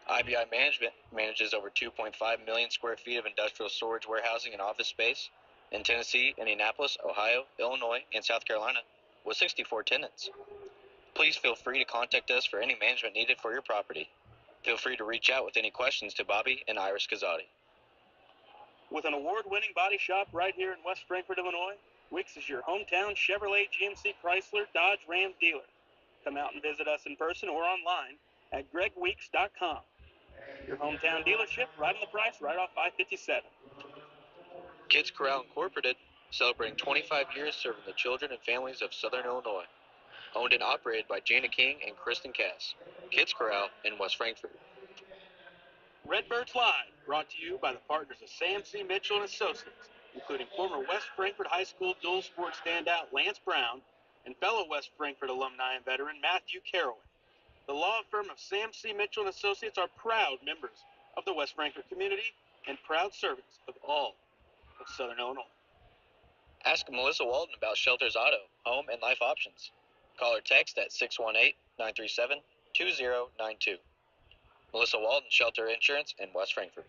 Speaker 2: IBI Management manages over 2.5 million square feet of industrial storage, warehousing, and office space in Tennessee, Indianapolis, Ohio, Illinois, and South Carolina with 64 tenants. Please feel free to contact us for any management needed for your property. Feel free to reach out with any questions to Bobby and Iris Kazadi.
Speaker 1: With an award-winning body shop right here in West Frankfort, Illinois, Wicks is your hometown Chevrolet, GMC, Chrysler, Dodge, Ram dealer. Come out and visit us in person or online at gregweeks.com. Your hometown dealership, right on the price, right off I-57.
Speaker 2: Kids Corral Incorporated, celebrating 25 years serving the children and families of Southern Illinois. Owned and operated by Jana King and Kristen Cass. Kids Corral in West Frankfort.
Speaker 1: Redbirds Live, brought to you by the partners of Sam C. Mitchell and Associates, including former West Frankfort High School dual sport standout Lance Brown and fellow West Frankfort alumni and veteran Matthew Carrowan. The law firm of Sam C. Mitchell and Associates are proud members of the West Frankfort community and proud servants of all of Southern Illinois.
Speaker 2: Ask Melissa Walden about Shelter's Auto, Home, and Life options. Call or text at 618-937-2092. Melissa Walden, Shelter Insurance in West Frankfort.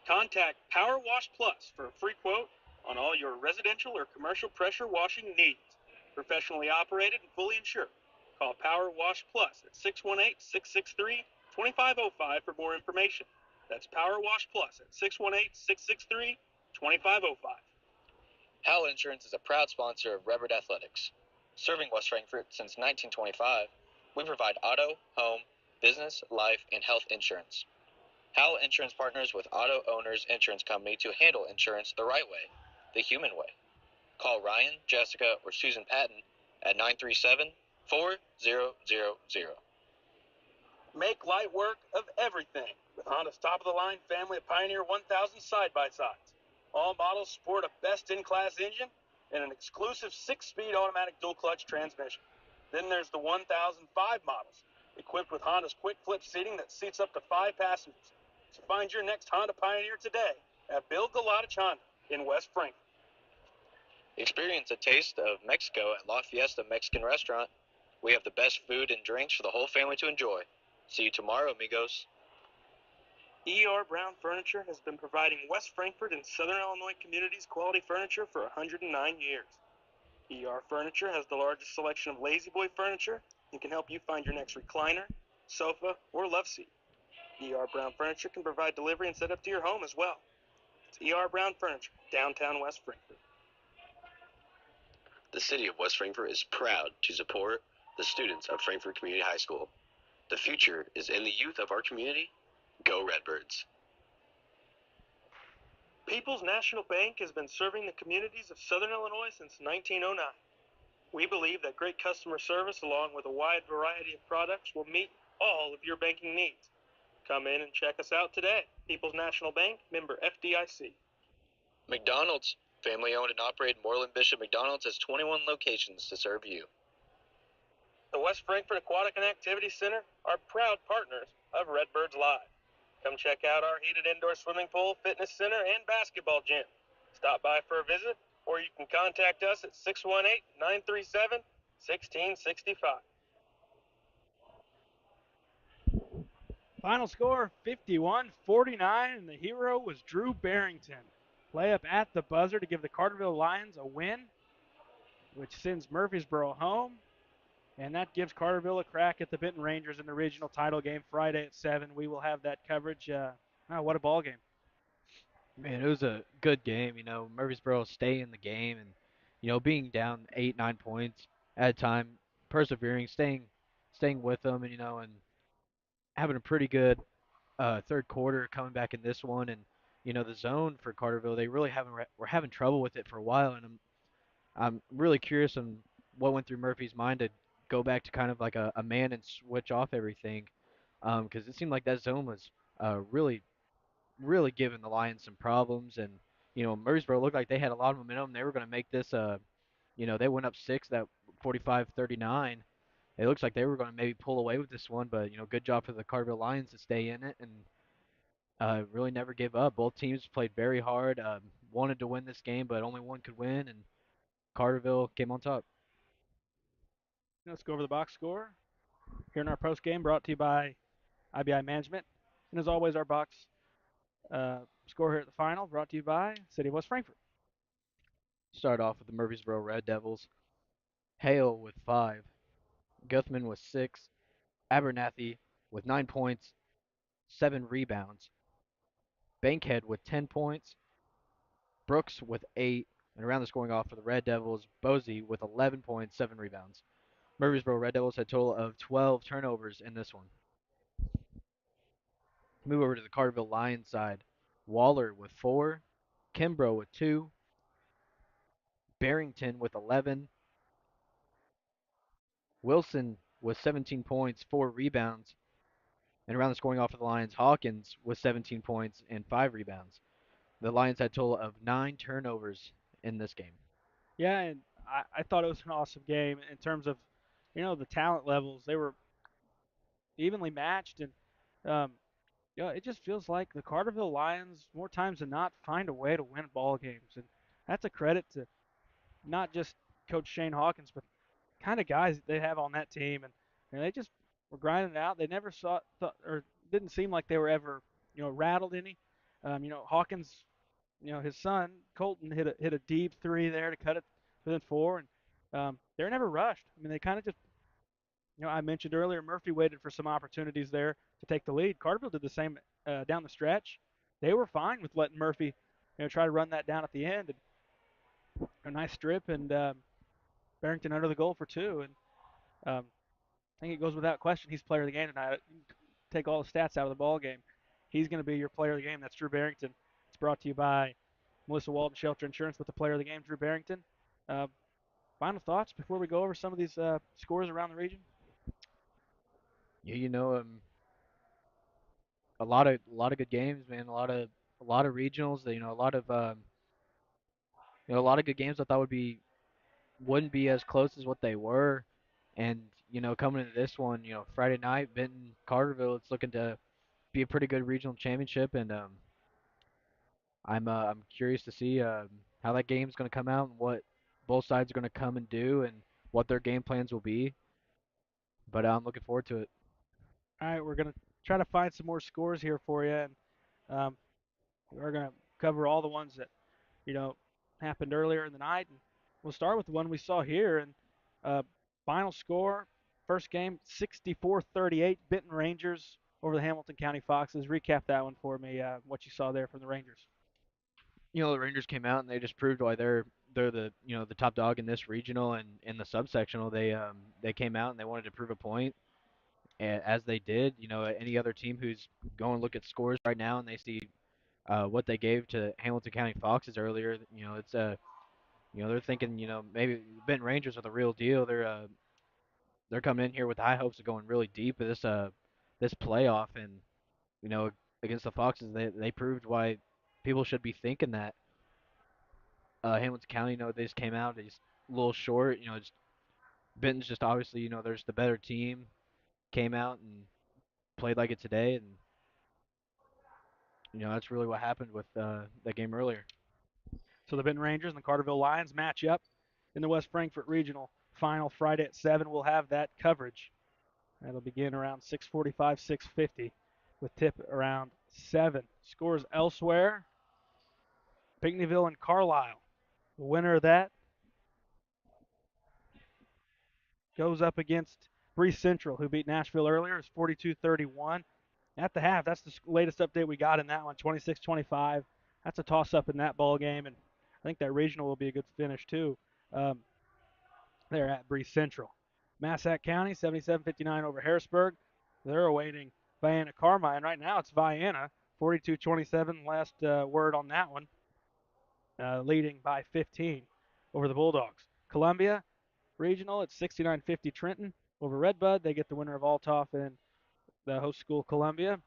Speaker 1: Contact Power Wash Plus for a free quote on all your residential or commercial pressure washing needs. Professionally operated and fully insured. Call Power Wash Plus at 618-663-2505 for more information. That's Power Wash Plus at 618-663-2505.
Speaker 2: Howell Insurance is a proud sponsor of Redbird Athletics. Serving West Frankfort since 1925, we provide auto, home, business, life, and health insurance. Howell Insurance partners with Auto Owners Insurance Company to handle insurance the right way, the human way. Call Ryan, Jessica, or Susan Patton at 937-4000.
Speaker 1: Make light work of everything with Honda's top-of-the-line family of Pioneer 1000 side-by-sides. All models sport a best-in-class engine and an exclusive 6-speed automatic dual-clutch transmission. Then there's the 1005 models, equipped with Honda's quick-flip seating that seats up to 5 passengers. So find your next Honda Pioneer today at Build the Lodge Honda in West Frankfort.
Speaker 2: Experience a taste of Mexico at La Fiesta Mexican Restaurant. We have the best food and drinks for the whole family to enjoy. See you tomorrow, amigos.
Speaker 1: E.R. Brown Furniture has been providing West Frankfort and Southern Illinois communities quality furniture for 109 years. E.R. Furniture has the largest selection of lazy boy furniture and can help you find your next recliner, sofa, or love seat. E.R. Brown Furniture can provide delivery and set up to your home as well. It's E.R. Brown Furniture, downtown West Frankfort.
Speaker 3: The city of West Frankfort is proud to support the students of Frankfort Community High School. The future is in the youth of our community. Go Redbirds.
Speaker 1: People's National Bank has been serving the communities of Southern Illinois since 1909. We believe that great customer service along with a wide variety of products will meet all of your banking needs. Come in and check us out today. People's National Bank, member FDIC.
Speaker 2: McDonald's, family owned and operated. Moreland Bishop McDonald's has 21 locations to serve you.
Speaker 1: The West Frankfort Aquatic and Activity Center are proud partners of Redbirds Live. Come check out our heated indoor swimming pool, fitness center, and basketball gym. Stop by for a visit, or you can contact us at 618-937-1665.
Speaker 4: Final score 51-49, and the hero was Drew Barrington. Layup at the buzzer to give the Carterville Lions a win, which sends Murphysboro home. And that gives Carterville a crack at the Benton Rangers in the regional title game Friday at 7. We will have that coverage. What a ball game.
Speaker 5: Man, it was a good game. Murphysboro staying in the game and, being down 8, 9 points at a time, persevering, staying with them, and having a pretty good third quarter coming back in this one. And, the zone for Carterville, they really were having trouble with it for a while. And I'm really curious on what went through Murphy's mind to go back to kind of like a man and switch off everything, because it seemed like that zone was really, really giving the Lions some problems. And Murfreesboro looked like they had a lot of momentum. They were going to make this. They went up 6 that 45-39. It looks like they were going to maybe pull away with this one, but good job for the Carterville Lions to stay in it and really never give up. Both teams played very hard, wanted to win this game, but only one could win, and Carterville came on top.
Speaker 4: Let's go over the box score here in our post game, brought to you by IBI Management. And as always, our box score here at the final, brought to you by City of West Frankfort.
Speaker 5: Start off with the Murphysboro Red Devils. Hale with 5. Guthman with 6, Abernathy with 9 points, 7 rebounds, Bankhead with 10 points, Brooks with 8, and around the scoring off for the Red Devils, Posey with 11 points, 7 rebounds. Murphysboro Red Devils had a total of 12 turnovers in this one. Move over to the Carterville Lions side. Waller with 4, Kimbrough with 2, Barrington with 11, Wilson with 17 points, 4 rebounds, and around the scoring off for the Lions, Hawkins with 17 points and 5 rebounds. The Lions had a total of 9 turnovers in this game.
Speaker 4: Yeah, and I thought it was an awesome game in terms of, the talent levels. They were evenly matched, and um, it just feels like the Carterville Lions, more times than not, find a way to win ball games, and that's a credit to not just Coach Shane Hawkins, but kind of guys they have on that team, and they just were grinding it out. They never thought or didn't seem like they were ever rattled any. Hawkins, his son Colton hit a deep three there to cut it within 4, and they're never rushed. I mean, they kind of just I mentioned earlier Murphy waited for some opportunities there to take the lead. Carterville did the same down the stretch. They were fine with letting Murphy try to run that down at the end. And a nice strip, and Barrington under the goal for 2. And I think it goes without question he's player of the game tonight. You can take all the stats out of the ball game. He's going to be your player of the game. That's Drew Barrington. It's brought to you by Melissa Walton Shelter Insurance with the player of the game, Drew Barrington. Uh, Final thoughts before we go over some of these scores around the region?
Speaker 5: Yeah, a lot of good games, man. A lot of regionals. A lot of good games. I thought wouldn't be as close as what they were, and coming into this one, Friday night, Benton Carterville. It's looking to be a pretty good regional championship, and I'm curious to see how that game's going to come out and what both sides are going to come and do and what their game plans will be. But I'm looking forward to it.
Speaker 4: All right, we're going to try to find some more scores here for you, and um, we're going to cover all the ones that happened earlier in the night. And we'll start with the one we saw here. And uh, final score, first game, 64-38, Benton Rangers over the Hamilton County Foxes. Recap that one for me, what you saw there from the Rangers.
Speaker 5: The Rangers came out and they just proved why they're the top dog in this regional and in the subsectional. They came out and they wanted to prove a point, as they did. Any other team who's going to look at scores right now and they see what they gave to Hamilton County Foxes earlier, they're thinking, maybe Benton Rangers are the real deal. They're coming in here with high hopes of going really deep in this playoff, and you know against the Foxes, they proved why people should be thinking that. Hamilton County, they just came out just a little short. Just Benton's just obviously, there's the better team. Came out and played like it today, and that's really what happened with that game earlier.
Speaker 4: So the Benton Rangers and the Carterville Lions match up in the West Frankfort Regional Final Friday at 7. We'll have that coverage. That'll begin around 6:45, 6:50, with tip around 7. Scores elsewhere: Pinckneyville and Carlisle. The winner of that goes up against Breese Central, who beat Nashville earlier. It's 42-31. At the half, that's the latest update we got in that one, 26-25. That's a toss-up in that ball game, and I think that regional will be a good finish too. Um, They're at Breese Central. Massac County, 77-59 over Harrisburg. They're awaiting Vienna Carmine. Right now, it's Vienna, 42-27. Last word on that one, leading by 15 over the Bulldogs. Columbia Regional, it's 69-50 Trenton over Redbud. They get the winner of Althoff and the host school Columbia.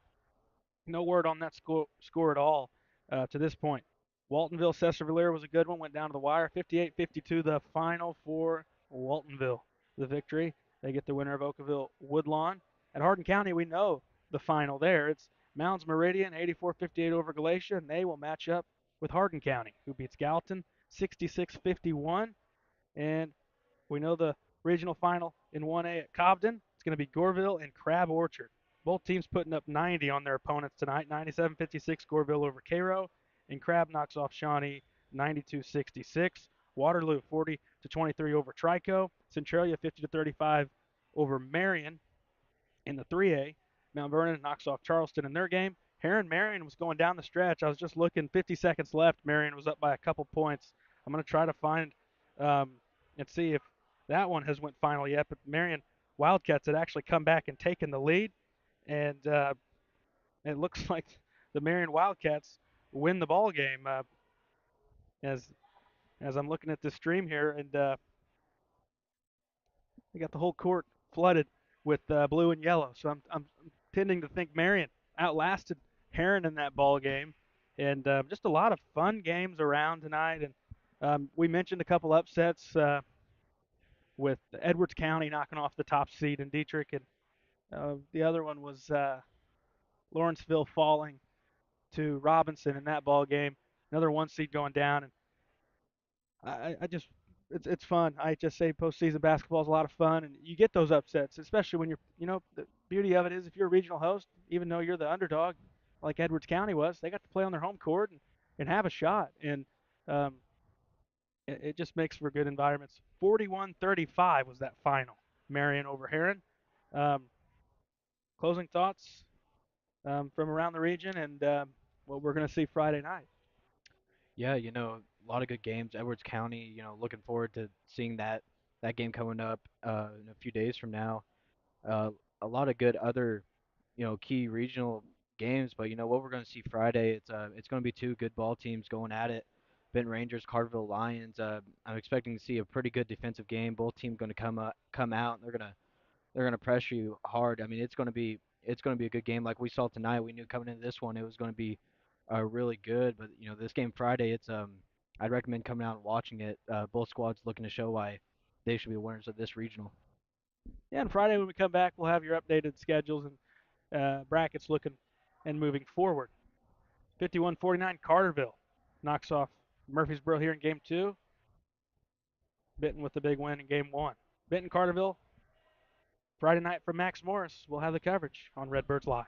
Speaker 4: No word on that score at all to this point. Waltonville Cesar was a good one. Went down to the wire. 58-52 the final for Waltonville. The victory. They get the winner of Oakville Woodlawn. At Hardin County, we know the final there. It's Mounds Meridian 84-58 over Galatia, and they will match up with Hardin County, who beats Gallatin 66-51. And we know the regional final in 1A at Cobden. It's going to be Goreville and Crab Orchard. Both teams putting up 90 on their opponents tonight. 97-56 Goreville over Cairo, and Crab knocks off Shawnee 92-66. Waterloo 40-23 over Trico. Centralia 50-35 over Marion in the 3A. Mount Vernon knocks off Charleston in their game. Heron Marion was going down the stretch. I was just looking, 50 seconds left. Marion was up by a couple points. I'm going to try to find and see if that one has went final yet. But Marion Wildcats had actually come back and taken the lead, and it looks like the Marion Wildcats win the ball game. As I'm looking at this stream here, and they got the whole court flooded with blue and yellow. So I'm tending to think Marion outlasted Heron in that ball game, and just a lot of fun games around tonight. And we mentioned a couple upsets with Edwards County knocking off the top seed in Dietrich, and the other one was Lawrenceville falling to Robinson in that ball game. Another one seed going down, and I just it's fun. I just say postseason basketball is a lot of fun, and you get those upsets, especially when the beauty of it is if you're a regional host, even though you're the underdog, like Edwards County was, they got to play on their home court and have a shot, and um, it just makes for good environments. 41-35 was that final. Marion over Heron. Um, Closing thoughts from around the region and what we're going to see Friday night.
Speaker 5: Yeah, a lot of good games. Edwards County, looking forward to seeing that game coming up in a few days from now. Uh, a lot of good other, key regional games, but what we're going to see Friday, it's going to be two good ball teams going at it. Benton Rangers, Carterville Lions. I'm expecting to see a pretty good defensive game. Both teams going to come out and they're gonna pressure you hard. I mean, it's gonna be a good game like we saw tonight. We knew coming into this one it was gonna be really good, but this game Friday, I'd recommend coming out and watching it. Both squads looking to show why they should be winners of this regional.
Speaker 4: Yeah, and Friday when we come back, we'll have your updated schedules and brackets looking and moving forward. 51-49, Carterville knocks off Murphysboro here in Game 2. Benton with the big win in Game 1. Benton Carterville, Friday night from Max Morris. We'll have the coverage on Redbirds Live.